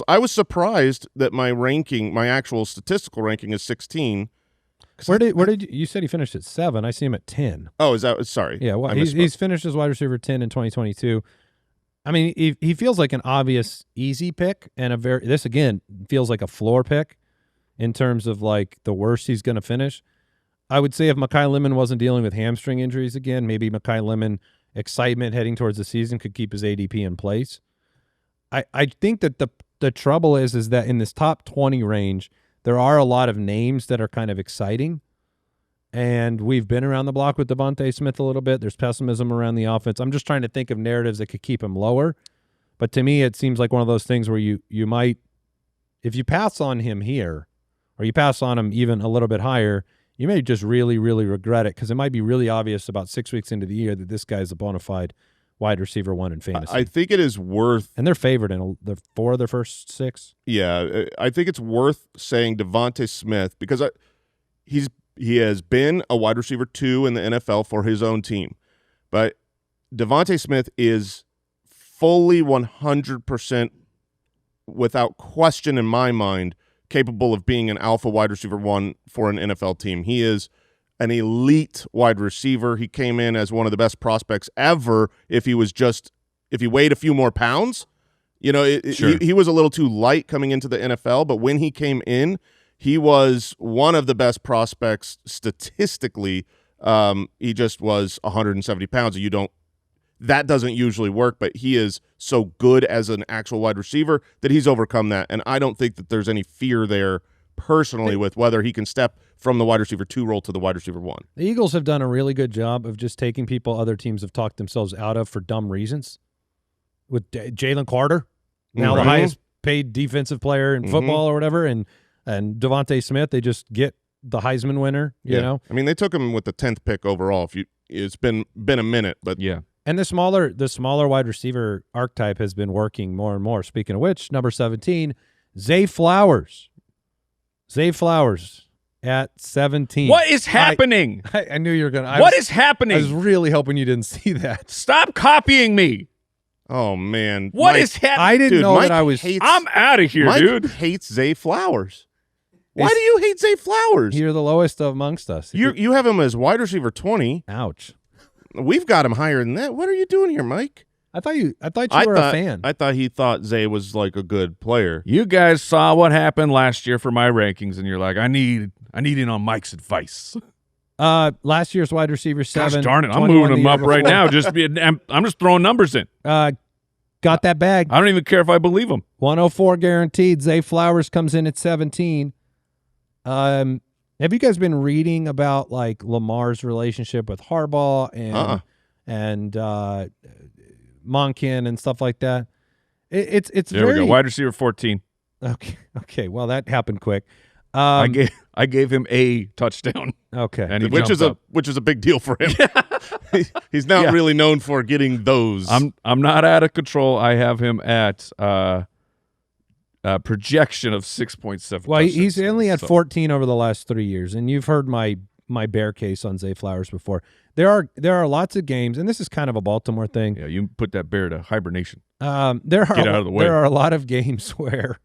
C: I was surprised that my actual statistical ranking is 16.
B: Where did you said he finished at 7? I see him at 10.
C: Oh, is that sorry?
B: Yeah, well, he's finished as wide receiver 10 in 2022. I mean, he feels like an obvious easy pick, and this again feels like a floor pick in terms of like the worst he's going to finish. I would say if Mekhi Lemon wasn't dealing with hamstring injuries again, maybe Mekhi Lemon excitement heading towards the season could keep his ADP in place. I think that the trouble is that in this top 20 range, there are a lot of names that are kind of exciting, and we've been around the block with Devonta Smith a little bit. There's pessimism around the offense. I'm just trying to think of narratives that could keep him lower, but to me it seems like one of those things where you might, if you pass on him here or you pass on him even a little bit higher, you may just really, really regret it because it might be really obvious about 6 weeks into the year that this guy's a bona fide wide receiver 1 in fantasy.
C: I think it is worth...
B: And they're favored in 4 of their first 6.
C: Yeah, I think it's worth saying Devonta Smith because he has been a wide receiver 2 in the NFL for his own team. But Devonta Smith is fully 100% without question in my mind capable of being an alpha wide receiver 1 for an NFL team. He is an elite wide receiver. He came in as one of the best prospects ever if he weighed a few more pounds.
D: Sure.
C: He was a little too light coming into the NFL, but when he came in, he was one of the best prospects statistically. He just was 170 pounds. That doesn't usually work, but he is so good as an actual wide receiver that he's overcome that. And I don't think that there's any fear there personally with whether he can step from the wide receiver 2 role to the wide receiver 1.
B: The Eagles have done a really good job of just taking people other teams have talked themselves out of for dumb reasons. With Jalen Carter, now the highest paid defensive player in football or whatever, and Devonta Smith, they just get the Heisman winner, you know?
C: I mean, they took him with the 10th pick overall. It's been a minute, but
D: yeah.
B: And the smaller wide receiver archetype has been working more and more. Speaking of which, number 17, Zay Flowers. Zay Flowers at 17.
D: What is happening?
B: I knew you were going to.
D: What is happening?
B: I was really hoping you didn't see that.
D: Stop copying me.
C: Oh, man.
D: What is happening?
B: I didn't know
C: Mike
B: that I was.
D: I'm out of here,
C: Mike
D: dude.
C: hates Zay Flowers. Why do you hate Zay Flowers?
B: You're the lowest amongst us.
C: You have him as wide receiver 20.
B: Ouch.
C: We've got him higher than that. What are you doing here, Mike?
B: I thought you were a fan.
C: I thought he thought Zay was like a good player.
D: You guys saw what happened last year for my rankings, and you're like, I need in on Mike's advice.
B: Last year's wide receiver 7.
D: Gosh darn it, I'm moving him up right now. I'm just throwing numbers in.
B: Got that bag.
D: I don't even care if I believe him.
B: 104 guaranteed. Zay Flowers comes in at 17. Have you guys been reading about like Lamar's relationship with Harbaugh and Monken and stuff like that? It's
D: there
B: very,
D: we go. Wide receiver 14.
B: Okay. Well, that happened quick.
D: I gave him a touchdown.
B: Okay,
D: and
C: which is a big deal for him. He's not really known for getting those.
D: I'm not out of control. I have him at projection of 6.7.
B: Well, he's only at 14 over the last 3 years, and you've heard my bear case on Zay Flowers before. There are lots of games, and this is kind of a Baltimore thing.
D: Yeah, you put that bear to hibernation.
B: Get out of the way. There are a lot of games where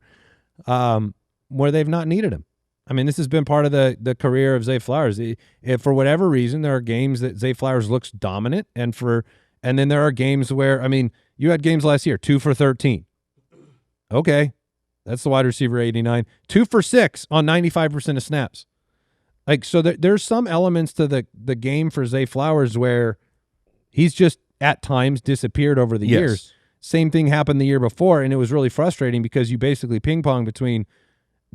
B: they've not needed him. I mean, this has been part of the career of Zay Flowers. If for whatever reason, there are games that Zay Flowers looks dominant, and then there are games where, I mean, you had games last year, 2 for 13. Okay, that's the wide receiver 89. 2 for 6 on 95% of snaps. Like, so there's some elements to the game for Zay Flowers where he's just at times disappeared over the years. Same thing happened the year before, and it was really frustrating because you basically ping-pong between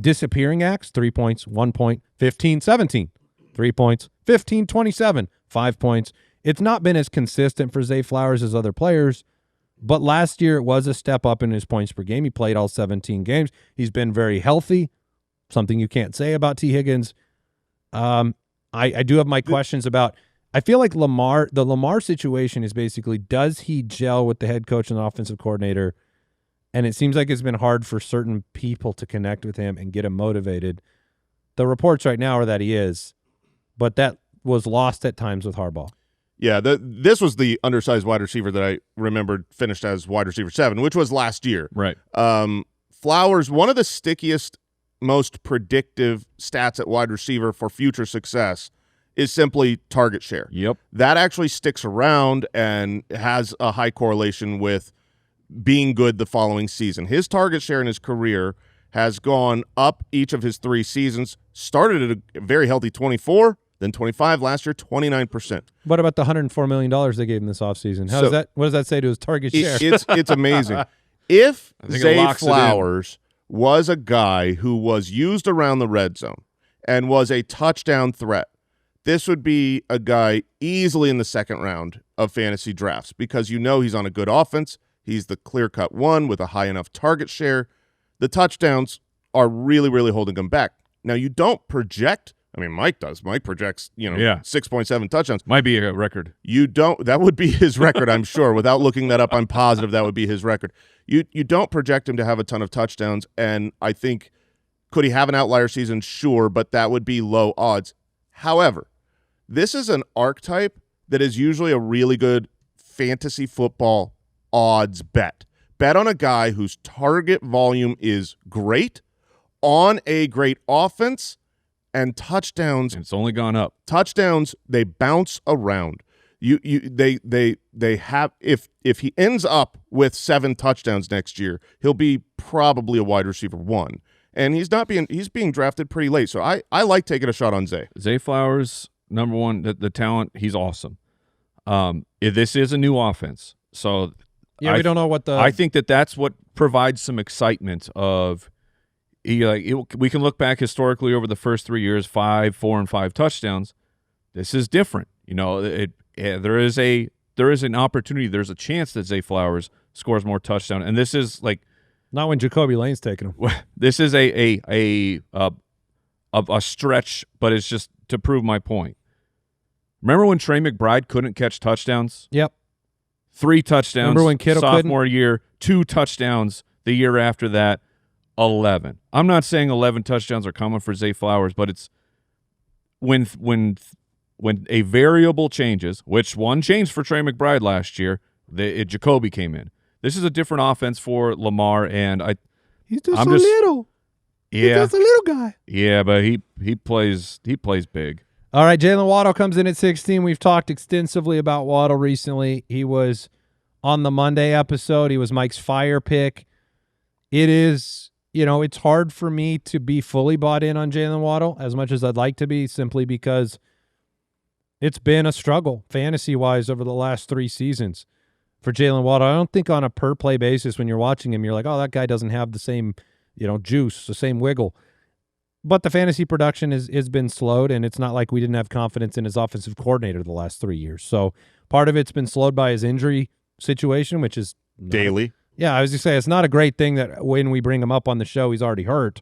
B: disappearing acts, 3 points, 1 point, 15, 17, 3 points, 15, 27, 5 points. It's not been as consistent for Zay Flowers as other players, but last year it was a step up in his points per game. He played all 17 games. He's been very healthy, something you can't say about T. Higgins. I do have my questions about, I feel like the Lamar situation is basically, does he gel with the head coach and the offensive coordinator? And it seems like it's been hard for certain people to connect with him and get him motivated. The reports right now are that he is, but that was lost at times with Harbaugh.
C: Yeah, this was the undersized wide receiver that I remembered finished as wide receiver 7, which was last year.
D: Right.
C: Flowers, one of the stickiest, most predictive stats at wide receiver for future success is simply target share.
D: Yep.
C: That actually sticks around and has a high correlation with being good the following season. His target share in his career has gone up each of his 3 seasons, started at a very healthy 24, then 25 last year, 29%.
B: What about the $104 million they gave him this offseason? What does that say to his target share?
C: It's amazing. If Zay Flowers was a guy who was used around the red zone and was a touchdown threat, this would be a guy easily in the second round of fantasy drafts because he's on a good offense. He's the clear-cut one with a high enough target share. The touchdowns are really, really holding him back. Now, you don't project. I mean, Mike does. Mike projects, 6.7 touchdowns.
D: Might be a record.
C: You don't. That would be his record, I'm sure. Without looking that up, I'm positive that would be his record. You don't project him to have a ton of touchdowns, and I think, could he have an outlier season? Sure, but that would be low odds. However, this is an archetype that is usually a really good fantasy football odds bet. Bet on a guy whose target volume is great, on a great offense, and touchdowns.
D: It's only gone up.
C: Touchdowns, they bounce around. They have, if he ends up with 7 touchdowns next year, he'll be probably a wide receiver 1. And he's being drafted pretty late. So I like taking a shot on Zay.
D: Zay Flowers, number one, the talent, he's awesome. This is a new offense. So
B: we don't know what
D: I think that's what provides some excitement of we can look back historically over the first 3 years, 5, 4, and 5 touchdowns. This is different. There is an opportunity. There's a chance that Zay Flowers scores more touchdowns, and this is like
B: not when Jacoby Lane's taking him.
D: This is a stretch, but it's just to prove my point. Remember when Trey McBride couldn't catch touchdowns?
B: Yep.
D: 3 touchdowns.
B: Remember when Kittle
D: sophomore year, 2 touchdowns the year after that, 11. I'm not saying 11 touchdowns are common for Zay Flowers, but it's when a variable changes, which one changed for Trey McBride last year, Jacoby came in. This is a different offense for Lamar, and
B: he's just little.
D: Yeah,
B: he's just a little guy.
D: Yeah, but he plays big.
B: All right, Jaylen Waddle comes in at 16. We've talked extensively about Waddle recently. He was on the Monday episode. He was Mike's fire pick. It is, it's hard for me to be fully bought in on Jaylen Waddle as much as I'd like to be, simply because it's been a struggle fantasy-wise over the last 3 seasons for Jaylen Waddle. I don't think on a per-play basis when you're watching him, you're like, oh, that guy doesn't have the same, juice, the same wiggle. But the fantasy production has been slowed, and it's not like we didn't have confidence in his offensive coordinator the last 3 years. So part of it's been slowed by his injury situation, which is
C: daily.
B: Yeah, I was going to say, it's not a great thing that when we bring him up on the show, he's already hurt.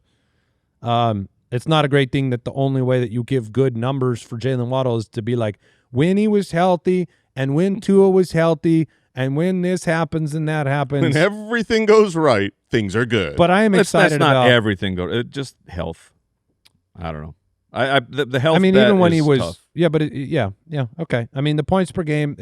B: It's not a great thing that the only way that you give good numbers for Jaylen Waddle is to be like, when he was healthy and when Tua was healthy and when this happens and that happens.
C: When everything goes right, things are good.
B: But I am excited
D: that's not
B: about
D: everything just health. I don't know. The health.
B: I mean, even when he was
D: tough.
B: yeah, but okay. I mean, the points per game,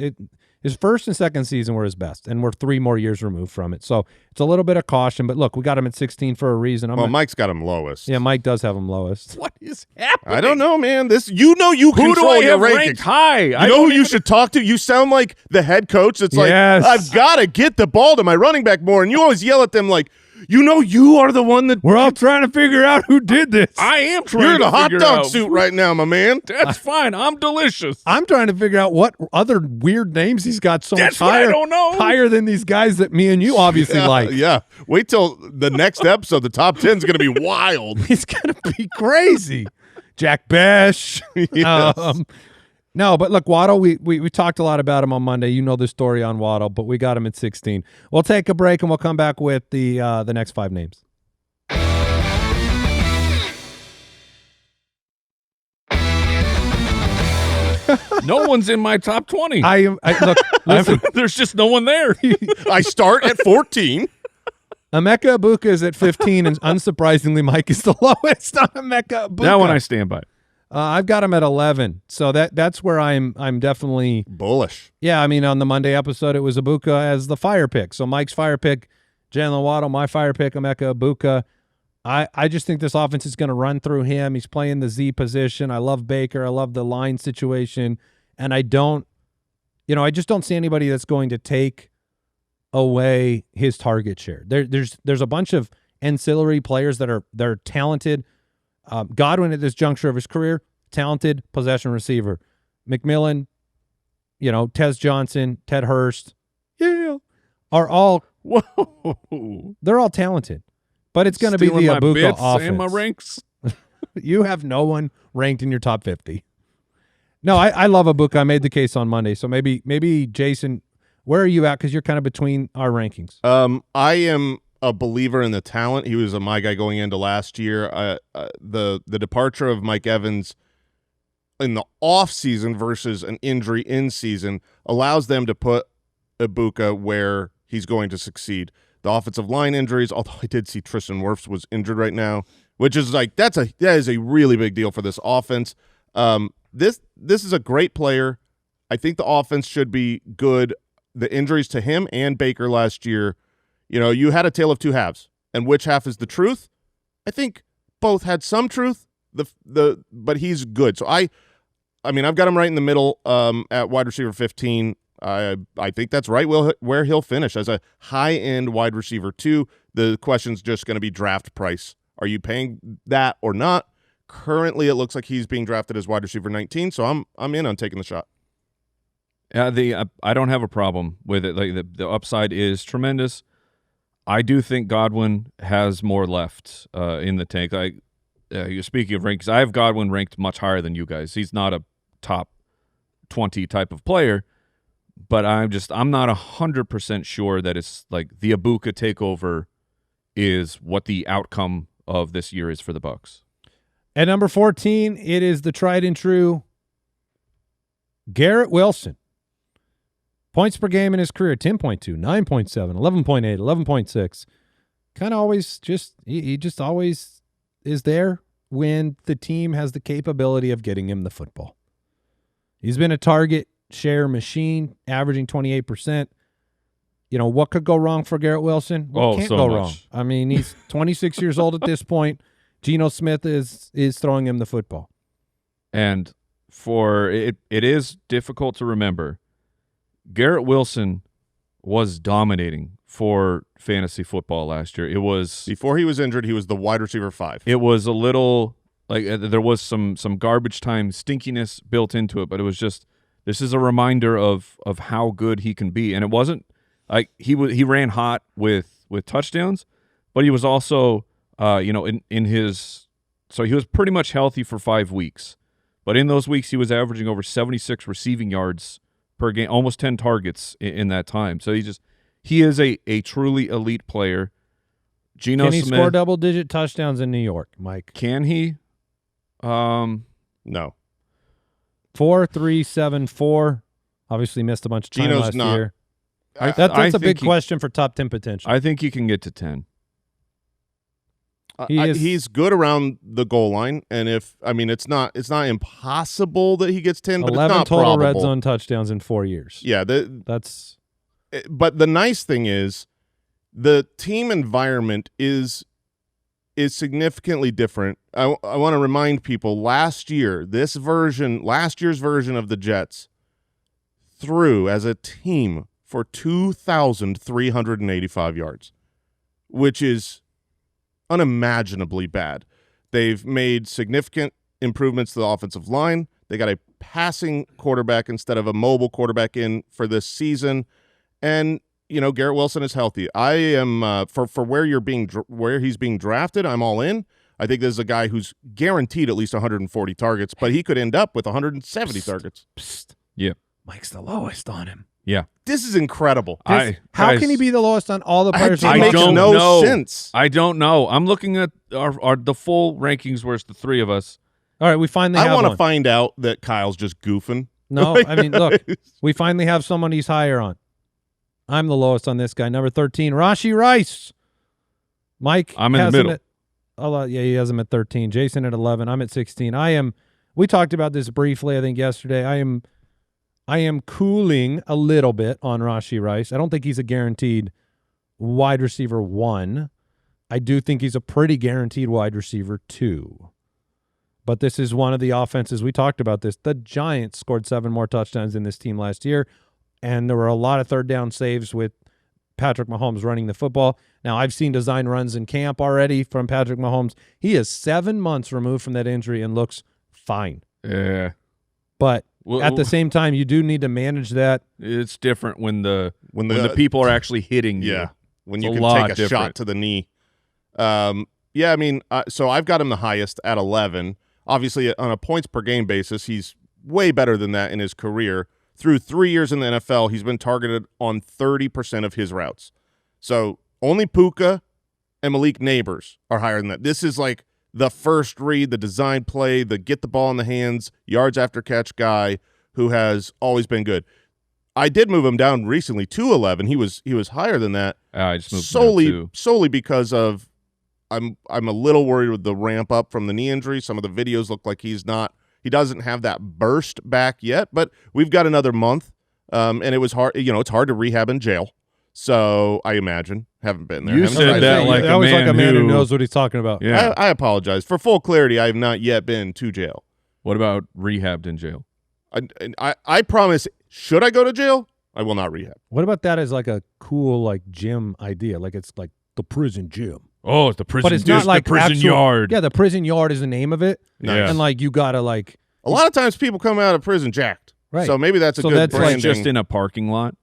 B: his first and second season were his best, and we're 3 more years removed from it. So it's a little bit of caution. But look, we got him at 16 for a reason.
C: Mike's got him lowest.
B: Yeah, Mike does have him lowest.
D: What is happening?
C: I don't know, man. You
D: Who
C: control
D: do I
C: your
D: have
C: rankings.
D: ranked high?
C: You know who you should talk to? You sound like the head coach. It's like,
B: Yes.
C: I've got to get the ball to my running back more. And you always yell at them like, you are the one that...
B: We're all trying to figure out who did this.
D: I am trying
C: You're in
D: to
C: a hot
D: figure
C: dog
D: out.
C: suit right now, my man.
D: That's fine. I'm delicious.
B: I'm trying to figure out what other weird names he's got so
D: That's
B: much
D: what I
B: higher,
D: don't know.
B: higher than these guys that me and you obviously like.
C: Yeah. Wait till the next episode. The top 10 is going to be wild.
B: It's going to be crazy. Jack Besh.
C: Yes.
B: No, but look, Waddle, we talked a lot about him on Monday. You know the story on Waddle, but we got him at 16. We'll take a break, and we'll come back with the next 5 names.
D: No one's in my top 20.
B: Look, listen,
D: There's just no one there.
C: I start at 14.
B: Emeka Egbuka is at 15, and unsurprisingly, Mike is the lowest on Emeka Egbuka.
D: That one I stand by.
B: I've got him at 11, so that's where I'm definitely
C: Bullish.
B: Yeah, I mean, on the Monday episode, it was Egbuka as the fire pick. So Mike's fire pick, Jaylen Waddle, my fire pick, Emeka Egbuka. I just think this offense is going to run through him. He's playing the Z position. I love Baker. I love the line situation. And I just don't see anybody that's going to take away his target share. There's a bunch of ancillary players that are talented. Godwin at this juncture of his career, talented possession receiver. McMillan, Tez Johnson, Ted Hurst, are all they're all talented. But it's going to be the
D: Stealing my
B: Egbuka
D: bits
B: offense.
D: and my ranks.
B: You have no one ranked in your top 50. No, I love Egbuka. I made the case on Monday. So maybe Jason, where are you at? Because you're kind of between our rankings.
C: I am a believer in the talent. He was my guy going into last year. The departure of Mike Evans in the off season versus an injury in season allows them to put Egbuka where he's going to succeed. The offensive line injuries, although I did see Tristan Wirfs was injured right now, which is like that is a really big deal for this offense. This is a great player. I think the offense should be good. The injuries to him and Baker last year, you had a tale of 2 halves. And which half is the truth? I think both had some truth. But he's good. So I mean, I've got him right in the middle at wide receiver 15. I think that's right where he'll finish as a high-end wide receiver 2. The question's just going to be draft price. Are you paying that or not? Currently, it looks like he's being drafted as wide receiver 19, so I'm in on taking the shot.
D: I don't have a problem with it. Like the upside is tremendous. I do think Godwin has more left in the tank. Speaking of rankings, I have Godwin ranked much higher than you guys. He's not a top 20 type of player. But I'm not 100% sure that it's like the Egbuka takeover is what the outcome of this year is for the Bucs.
B: At number 14, it is the tried and true Garrett Wilson. Points per game in his career, 10.2, 9.7, 11.8, 11.6. Kind of always he just always is there when the team has the capability of getting him the football. He's been a target share machine, averaging 28%. What could go wrong for Garrett Wilson? What can't go wrong? I mean, he's 26 years old at this point. Geno Smith is throwing him the football.
D: And for it is difficult to remember. Garrett Wilson was dominating for fantasy football last year. It was
C: Before he was injured, he was the wide receiver 5.
D: It was a little like there was some garbage time stinkiness built into it, but it was just this is a reminder of how good he can be. And it wasn't like he ran hot with touchdowns, but he was also in his so he was pretty much healthy for 5 weeks. But in those weeks he was averaging over 76 receiving yards per game, almost 10 targets in that time. So he is a truly elite player. Geno
B: Can he
D: Smith,
B: score double-digit touchdowns in New York, Mike?
D: Can he?
C: No.
B: 4, 3, 7, 4. Obviously missed a bunch of time
C: Geno's
B: last
C: not.
B: year.
D: I
B: That's a
D: think
B: big question for top 10 potential.
D: I think he can get to 10.
C: He's good around the goal line, and it's not impossible that he gets 10, but
B: 11
C: it's not
B: total
C: probable.
B: red zone touchdowns in 4 years.
C: Yeah,
B: That's
C: but the nice thing is the team environment is significantly different. I want to remind people last year's version of the Jets threw as a team for 2,385 yards, which is unimaginably bad. They've made significant improvements to the offensive line. They got a passing quarterback instead of a mobile quarterback in for this season. And, Garrett Wilson is healthy. I am for where he's being drafted, I'm all in. I think this is a guy who's guaranteed at least 140 targets, but he could end up with 170 targets.
D: Yeah.
B: Mike's the lowest on him.
D: Yeah.
C: This is incredible.
B: How can he be the lowest on all the players?
C: It makes
D: don't
C: no
D: know.
C: sense.
D: I don't know. I'm looking at the full rankings where it's the three of us.
B: All right, we finally have
C: I want
B: one.
C: to find out that Kyle's just goofing.
B: No, I mean, look, we finally have someone he's higher on. I'm the lowest on this guy. Number 13, Rashee Rice. Mike
D: I'm in the
B: has
D: middle.
B: He has him at 13. Jason at 11. I'm at 16. We talked about this briefly, I think, yesterday. I am cooling a little bit on Rashee Rice. I don't think he's a guaranteed wide receiver 1. I do think he's a pretty guaranteed wide receiver 2. But this is one of the offenses. We talked about this. The Giants scored 7 more touchdowns in this team last year, and there were a lot of third down saves with Patrick Mahomes running the football. Now, I've seen design runs in camp already from Patrick Mahomes. He is 7 months removed from that injury and looks fine.
D: Yeah.
B: But at the same time, you do need to manage that.
D: It's different when the
C: When the
D: people are actually hitting you.
C: Yeah, when
D: It's
C: you
D: a
C: can
D: lot
C: take a
D: different.
C: shot to the knee. So I've got him the highest at 11. Obviously, on a points per game basis, he's way better than that in his career. Through 3 years in the NFL, he's been targeted on 30% of his routes. So only Puka and Malik Nabers are higher than that. This is like the first read, the design play, the get the ball in the hands, yards after catch guy who has always been good. I did move him down recently to 11. He was higher than that.
D: I just moved him down too.
C: solely because of I'm a little worried with the ramp up from the knee injury. Some of the videos look like he doesn't have that burst back yet, but we've got another month. And it was hard, it's hard to rehab in jail. So I imagine, haven't been there.
D: You
C: Haven't
D: said
C: tried
D: that
C: it
D: like
C: yet.
D: a
B: Always like a man who
D: who
B: knows what he's talking about.
D: Yeah.
C: I apologize. For full clarity, I have not yet been to jail.
D: What about rehabbed in jail?
C: I promise, should I go to jail, I will not rehab.
B: What about that as like a cool like gym idea? Like it's like the prison gym.
D: Oh, it's the prison.
B: But it's not like
D: the prison
B: actual,
D: yard.
B: Yeah, the prison yard is the name of it.
D: Nice.
B: And like you gotta like
C: A lot of times people come out of prison jacked.
B: Right.
C: So maybe that's a
B: So
C: good
B: that's like
C: branding.
D: It's just in a parking lot,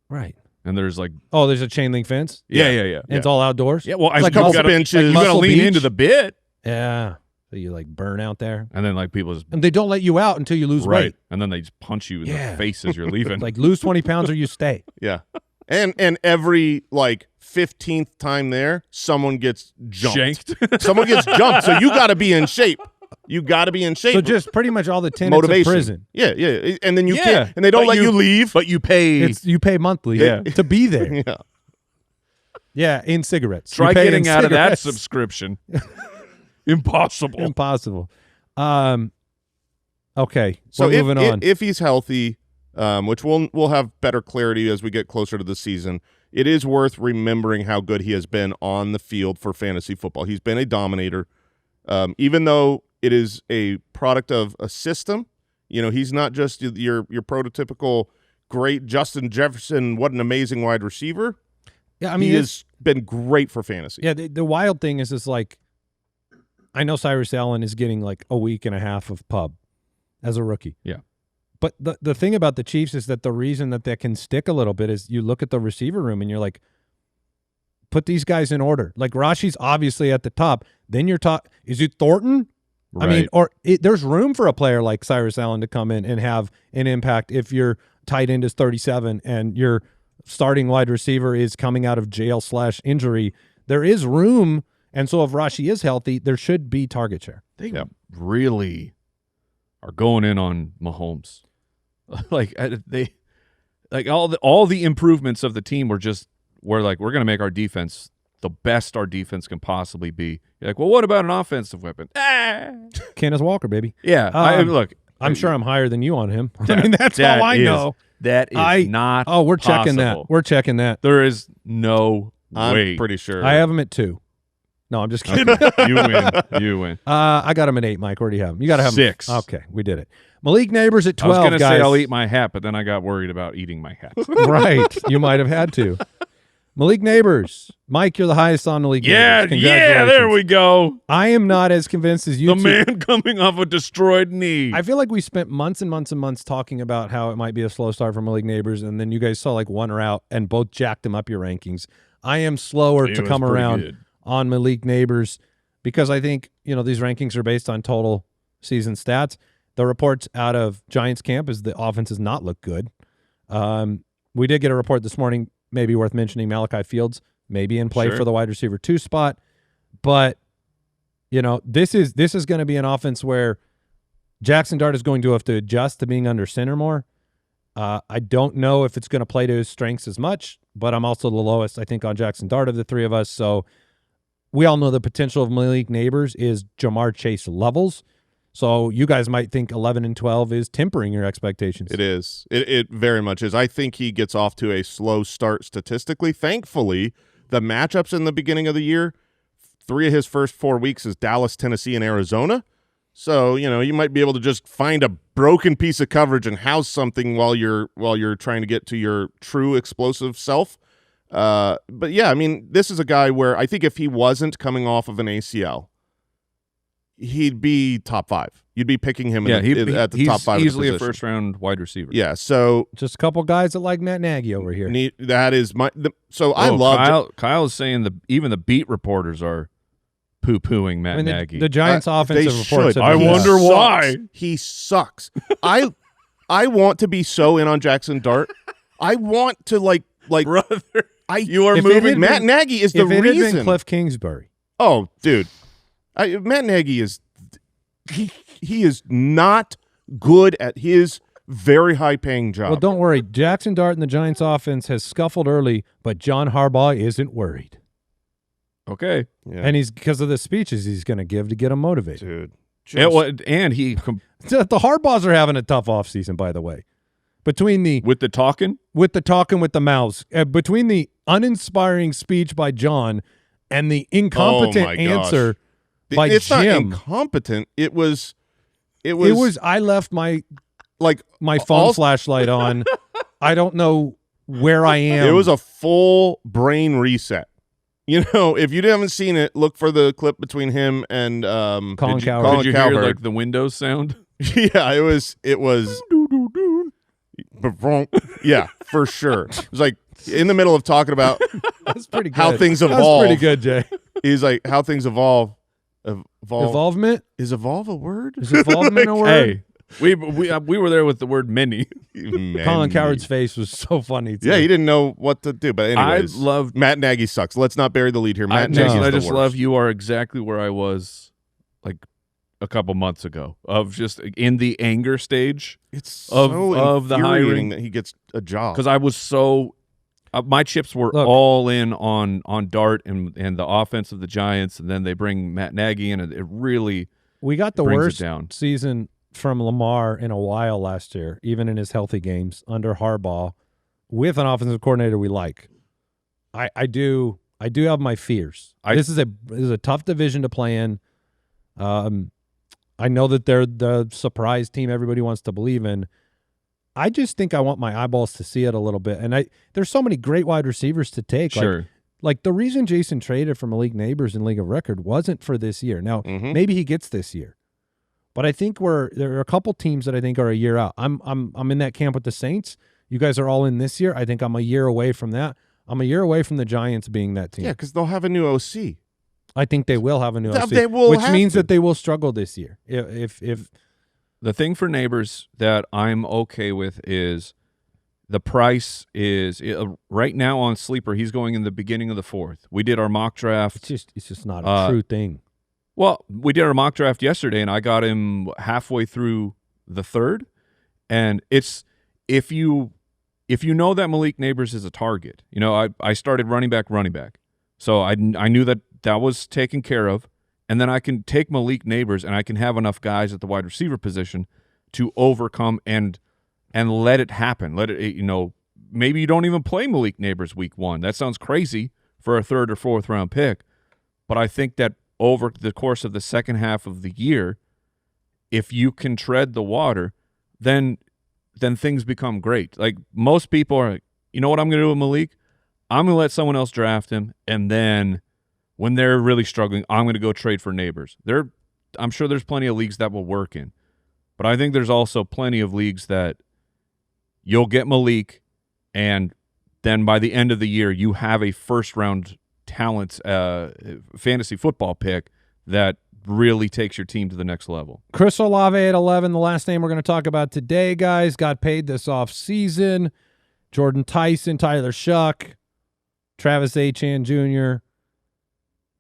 B: right.
D: and there's like
B: Oh, there's a chain link fence.
D: yeah.
B: And it's all outdoors.
D: Yeah, well,
C: It's like a couple benches.
D: You got to
B: Muscle
D: lean
B: Beach.
D: into the bit,
B: Yeah. So you like burn out there.
D: and then like people just
B: And they don't let you out until you lose weight.
D: and then they just punch you in
B: Yeah.
D: the face as you're leaving.
B: Like lose 20 pounds or you stay.
C: Yeah. And every like 15th time there, someone gets jumped.
D: shanked.
C: Someone gets jumped. So you got to be in shape. You got to be in shape.
B: So just pretty much all the tenants
C: motivation.
B: of prison.
C: Yeah, yeah. And then you
D: Yeah,
C: can't, and they don't
D: but
C: let you leave.
D: but you pay.
B: It's you pay monthly to be there.
C: Yeah.
B: Yeah, in cigarettes.
D: Try
B: You pay
D: getting
B: in
D: out of that
B: cigarettes.
D: subscription. Impossible.
B: Impossible. Okay,
C: So
B: we're moving on.
C: if he's healthy, which we'll have better clarity as we get closer to the season, it is worth remembering how good he has been on the field for fantasy football. He's been a dominator. Even though it is a product of a system, He's not just your prototypical great Justin Jefferson, what an amazing wide receiver.
B: Yeah, I mean,
C: he has been great for fantasy.
B: Yeah, the wild thing is like, I know Cyrus Allen is getting like a week and a half of pub as a rookie.
D: Yeah.
B: But the thing about the Chiefs is that the reason that can stick a little bit is you look at the receiver room and you're like, put these guys in order. Like Rashee's obviously at the top. Then you're is it Thornton?
D: Right.
B: I mean, there's room for a player like Cyrus Allen to come in and have an impact if your tight end is 37 and your starting wide receiver is coming out of jail/injury. There is room, and so if Rashee is healthy, there should be target share.
D: They really are going in on Mahomes. Like all the improvements of the team were like, we're going to make our defense the best our defense can possibly be. You're like, well, what about an offensive weapon?
B: Kenneth Walker, baby.
D: Yeah.
B: I'm sure I'm higher than you on him. I mean, that's all I know.
D: That is not
B: Oh, we're checking
D: possible.
B: that. We're checking that.
D: There is no way.
C: I'm pretty sure.
B: I have him at 2. No, I'm just kidding.
D: You win.
B: I got him at 8, Mike. Where do you have him? You got to have
D: 6.
B: him. Okay, we did it. Malik Nabers at 12,
D: I was going to
B: guys.
D: say I'll eat my hat, but then I got worried about eating my hat.
B: Right. You might have had to. Malik Nabers. Mike, you're the highest on Malik Nabers.
D: Yeah,
B: Congratulations.
D: there we go.
B: I am not as convinced as you
D: The
B: two.
D: man coming off a destroyed knee.
B: I feel like we spent months and months and months talking about how it might be a slow start for Malik Nabers, and then you guys saw like one route and both jacked him up your rankings. I am slower to come around on Malik Nabers because I think, these rankings are based on total season stats. The reports out of Giants camp is the offense does not look good. We did get a report this morning, maybe worth mentioning, Malachi Fields maybe in play for the wide receiver 2 spot. But, this is going to be an offense where Jackson Dart is going to have to adjust to being under center more. I don't know if it's going to play to his strengths as much, but I'm also the lowest, I think, on Jackson Dart of the 3 of us. So we all know the potential of Malik Nabers is Jamar Chase levels. So you guys might think 11 and 12 is tempering your expectations.
C: It is. It very much is. I think he gets off to a slow start statistically. Thankfully, the matchups in the beginning of the year, 3 of his first 4 weeks is Dallas, Tennessee, and Arizona. So, you might be able to just find a broken piece of coverage and house something while you're trying to get to your true explosive self. But yeah, I mean, this is a guy where I think if he wasn't coming off of an ACL, he'd be top 5. You'd be picking him at the top 5.
D: He's easily
C: of the
D: a first-round wide receiver.
C: Yeah, so
B: just a couple guys that like Matt Nagy over here.
C: That is I love
D: Kyle is saying even the beat reporters are poo-pooing Matt Nagy.
B: The Giants' offensive reports.
D: I wonder why
C: he sucks. I want to be so in on Jackson Dart. I want to like
D: brother.
C: You are moving. Matt Nagy is the reason.
B: If it had been Cliff Kingsbury.
C: Oh, dude. Matt Nagy is he is not good at his very high-paying job.
B: Well, don't worry. Jackson Dart and the Giants' offense has scuffled early, but John Harbaugh isn't worried.
D: Okay.
C: Yeah.
B: And he's because of the speeches he's going to give to get him motivated.
C: Dude.
D: And he
B: the Harbaughs are having a tough offseason, by the way.
D: with the talking
B: with the mouths, between the uninspiring speech by John and the incompetent answer by
C: it's
B: Jim.
C: Not incompetent. It was.
B: I left my phone flashlight on. I don't know where I am.
C: It was a full brain reset. If you haven't seen it, look for the clip between him and
B: Colin Cowherd.
D: Did you hear like the Windows sound?
C: Yeah, it was. Yeah, for sure. It was like in the middle of talking about
B: That's pretty good.
C: how things evolve.
B: That's pretty good, Jay.
C: He's like, how things evolve.
B: Evolvement?
C: Is evolve a word?
B: Is evolvement a word?
D: Hey, we were there with the word many.
B: Colin Cowherd's face was so funny, too.
C: Yeah, he didn't know what to do. But anyways, Matt Nagy sucks. Let's not bury the lead here. Matt Nagy is
D: I
C: the
D: just
C: worst.
D: love you are exactly where I was like a couple months ago of just in the anger stage.
C: It's
D: of the hiring
C: that he gets a job.
D: Because I was so my chips were all in on Dart and the offense of the Giants, and then they bring Matt Nagy in, and it really
B: we got the
D: brings
B: worst season from Lamar in a while last year, even in his healthy games under Harbaugh, with an offensive coordinator we like. I do have my fears. This is a tough division to play in. I I know that they're the surprise team everybody wants to believe in. I just think I want my eyeballs to see it a little bit. And there's so many great wide receivers to take.
D: Sure.
B: Like the reason Jason traded for Malik Nabers in League of Record wasn't for this year. Now, maybe he gets this year. But I think there are a couple teams that I think are a year out. I'm in that camp with the Saints. You guys are all in this year. I think I'm a year away from that. I'm a year away from the Giants being that team.
C: Yeah, because they'll have a new OC.
B: I think they will have a new OC,
C: They will
B: which
C: have
B: means
C: to.
B: that they will struggle this year. If
D: The thing for Nabers that I'm okay with is the price is right now on Sleeper. He's going in the beginning of the 4th. We did our mock draft.
B: it's just not a true thing.
D: Well, we did our mock draft yesterday, and I got him halfway through the 3rd. And it's if you know that Malik Nabers is a target, I started running back. So I knew that was taken care of. And then I can take Malik Nabers, and I can have enough guys at the wide receiver position to overcome and let it happen. Maybe you don't even play Malik Nabers week 1. That sounds crazy for a 3rd or 4th round pick. But I think that over the course of the second half of the year, if you can tread the water, then things become great. Like most people are like, you know what I'm going to do with Malik? I'm going to let someone else draft him, and then when they're really struggling, I'm going to go trade for Nabers. I'm sure there's plenty of leagues that will work in. But I think there's also plenty of leagues that you'll get Malik, and then by the end of the year, you have a first-round talent fantasy football pick that really takes your team to the next level.
B: Chris Olave at 11, the last name we're going to talk about today, guys, got paid this offseason. Jordan Tyson, Tyler Shuck, Travis Achan Jr.,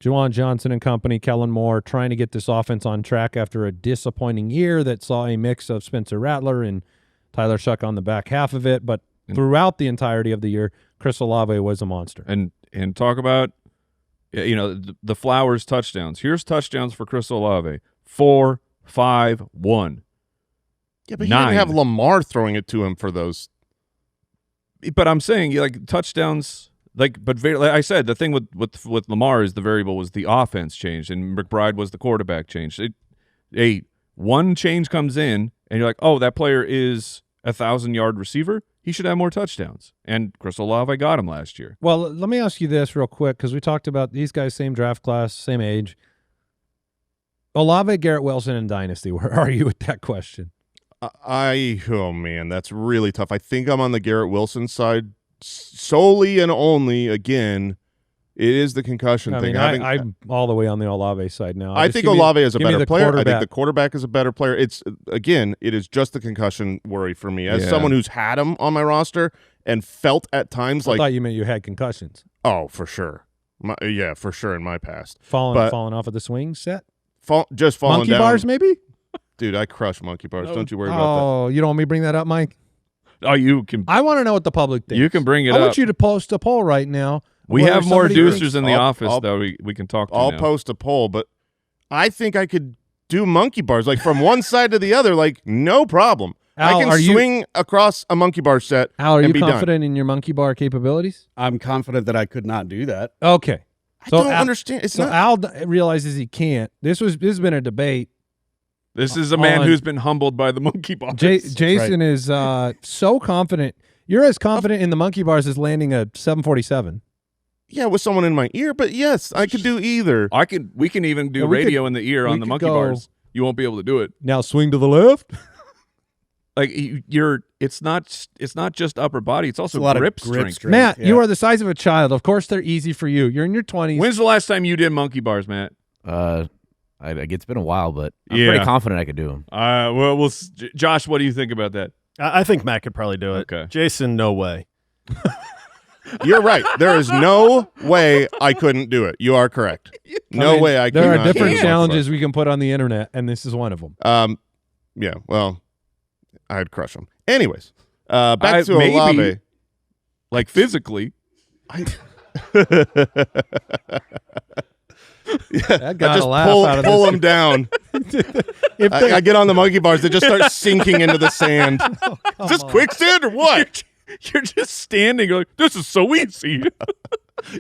B: Juwan Johnson and company, Kellen Moore, trying to get this offense on track after a disappointing year that saw a mix of Spencer Rattler and Tyler Shuck on the back half of it. But throughout the entirety of the year, Chris Olave was a monster.
D: And talk about, the Flowers touchdowns. Here's touchdowns for Chris Olave. 4, 5, 1.
C: Yeah, but he
D: 9.
C: didn't have Lamar throwing it to him for those.
D: But I'm saying, touchdowns, like I said, the thing with Lamar is the variable was the offense changed, and McBride was the quarterback changed. One change comes in, and you're like, oh, that player is a 1,000-yard receiver. He should have more touchdowns. And Chris Olave got him last year.
B: Well, let me ask you this real quick, because we talked about these guys, same draft class, same age. Olave, Garrett Wilson, and Dynasty, where are you with that question?
C: Oh, man, that's really tough. I think I'm on the Garrett Wilson side solely and only, again, it is the concussion thing.
B: I'm all the way on the Olave side now.
C: I think Olave is a better player. I think the quarterback is a better player. It is just the concussion worry for me. As someone who's had him on my roster and felt at times
B: I thought you meant you had concussions.
C: Oh, for sure. For sure in my past.
B: Falling off of the swing set?
C: Just falling
B: monkey
C: down.
B: bars, maybe?
C: Dude, I crush monkey bars. Don't you worry about that.
B: Oh, you don't want me to bring that up, Mike?
D: Oh, you can.
B: I want to know what the public thinks.
D: You can bring it up.
B: I want you to post a poll right now.
D: We have more deucers in the office that we can talk to.
C: I'll post a poll, but I think I could do monkey bars like from one side to the other, like no problem.
B: Al,
C: I can swing across a monkey bar set.
B: Al, are
C: and
B: you
C: be
B: confident
C: done.
B: in your monkey bar capabilities?
F: I'm confident that I could not do that.
B: Okay.
C: I don't understand.
B: So Al realizes he can't. This has been a debate.
D: This is a man who's been humbled by the monkey bars.
B: Jason is so confident. You're as confident in the monkey bars as landing a 747.
C: Yeah, with someone in my ear, but yes, I could do either.
D: We can even do radio in the ear on the monkey bars. You won't be able to do it.
B: Now swing to the left.
D: Like it's not just upper body, it's also grip strength.
B: Matt, you are the size of a child. Of course they're easy for you. You're in your 20s.
D: When's the last time you did monkey bars, Matt?
E: It's been a while, but I'm pretty confident I could do them.
D: Well, Josh, what do you think about that?
G: I think Matt could probably do it.
D: Okay.
G: Jason, no way.
C: You're right. There is no way I couldn't do it. You are correct. No way I could.
B: There are different challenges we can put on the internet, and this is one of them.
C: Yeah, well, I'd crush them. Anyways, back to Olave.
D: Like physically.
B: That got
C: I just
B: a laugh out of
C: pull
B: this.
C: them down. I get on the monkey bars. They just start sinking into the sand. Is this quicksand or what?
D: You're just standing. You're like, this is so easy.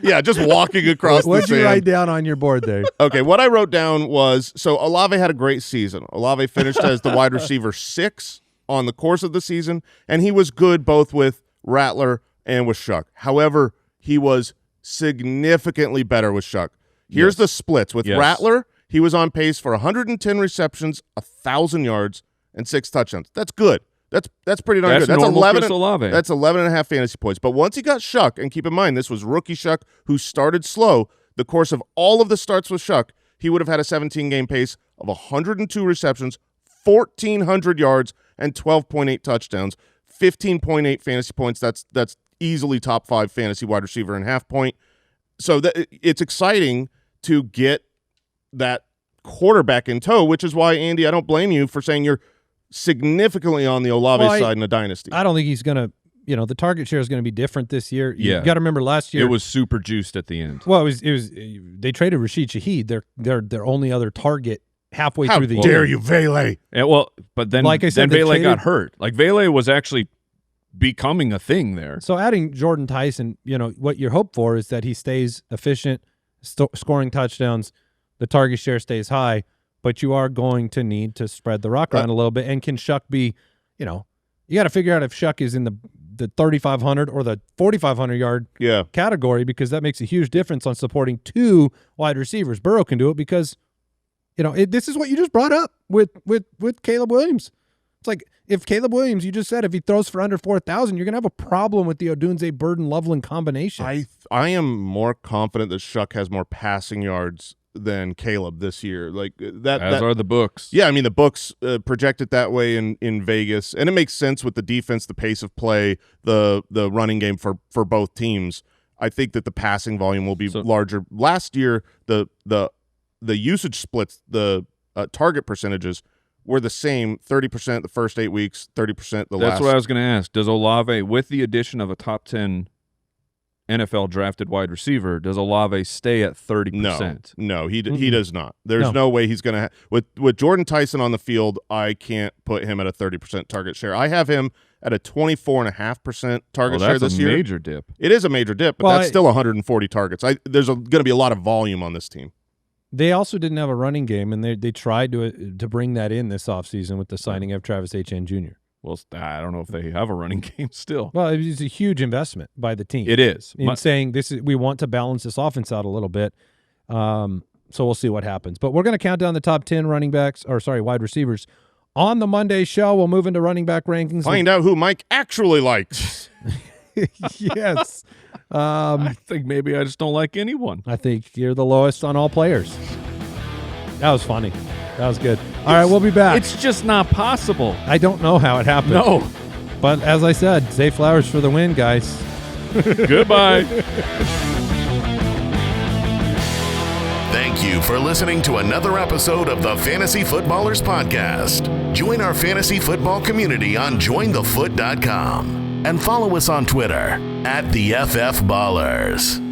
C: Yeah, just walking across the
B: What'd you
C: sand.
B: write down on your board there?
C: Okay, what I wrote down was, so Olave had a great season. Olave finished as the wide receiver 6 on the course of the season, and he was good both with Rattler and with Shuck. However, he was significantly better with Shuck. Here's the splits. With Rattler, he was on pace for 110 receptions, 1,000 yards, and 6 touchdowns. That's good. That's pretty darn good. That's 11.
D: Olave.
C: That's 11.5 fantasy points. But once he got Shuck, and keep in mind this was rookie Shuck who started slow. The course of all of the starts with Shuck, he would have had a 17-game pace of 102 receptions, 1,400 yards, and 12.8 touchdowns, 15.8 fantasy points. That's easily top 5 fantasy wide receiver and half point. So it's exciting to get that quarterback in tow, which is why, Andy, I don't blame you for saying you're significantally on the Olave side in a dynasty.
B: I don't think he's going to, the target share is going to be different this year. You got to remember last year.
D: It was super juiced at the end.
B: Well, it was they traded Rashee Shaheed, their only other target halfway through the year.
C: How dare you, Vele?
D: Yeah, but then,
B: like I said,
D: then Vele got hurt. Like, Vele was actually becoming a thing there.
B: So adding Jordan Tyson, what you hope for is that he stays efficient, scoring touchdowns, the target share stays high, but you are going to need to spread the rock around a little bit. And can Shuck be, you got to figure out if Shuck is in the 3,500 or the 4,500 yard category, because that makes a huge difference on supporting 2 wide receivers. Burrow can do it because, this is what you just brought up with Caleb Williams. It's like, if Caleb Williams, you just said, if he throws for under 4,000, you're going to have a problem with the Odunze, Burden, Loveland combination.
C: I am more confident that Shuck has more passing yards than Caleb this year. Like that
D: are the books.
C: Yeah, I mean the books project it that way in Vegas, and it makes sense with the defense, the pace of play, the running game for both teams. I think that the passing volume will be larger. Last year, the usage splits, the target percentages were the same, 30% the first 8 weeks, 30% the last.
D: That's what I was going to ask. Does Olave, with the addition of a top 10 NFL drafted wide receiver, does Olave stay at 30%?
C: No, he does not. There's no way he's going to with Jordan Tyson on the field, I can't put him at a 30% target share. I have him at a 24.5% target share this year.
D: That's a major dip.
C: It is a major dip, but that's still 140 targets. There's going to be a lot of volume on this team.
B: They also didn't have a running game, and they tried to bring that in this offseason with the signing of Travis Etienne Jr.
D: Well, I don't know if they have a running game still.
B: Well, it was a huge investment by the team.
D: It is.
B: In saying we want to balance this offense out a little bit. So we'll see what happens. But we're going to count down the top 10 wide receivers. On the Monday show, we'll move into running back rankings.
C: Find out who Mike actually likes.
B: Yes.
D: I think maybe I just don't like anyone.
B: I think you're the lowest on all players. That was funny. That was good. All right, we'll be back.
D: It's just not possible.
B: I don't know how it happened.
D: No.
B: But as I said, Zay Flowers for the win, guys.
D: Goodbye.
A: Thank you for listening to another episode of the Fantasy Footballers Podcast. Join our fantasy football community on jointhefoot.com and follow us on Twitter @TheFFBallers.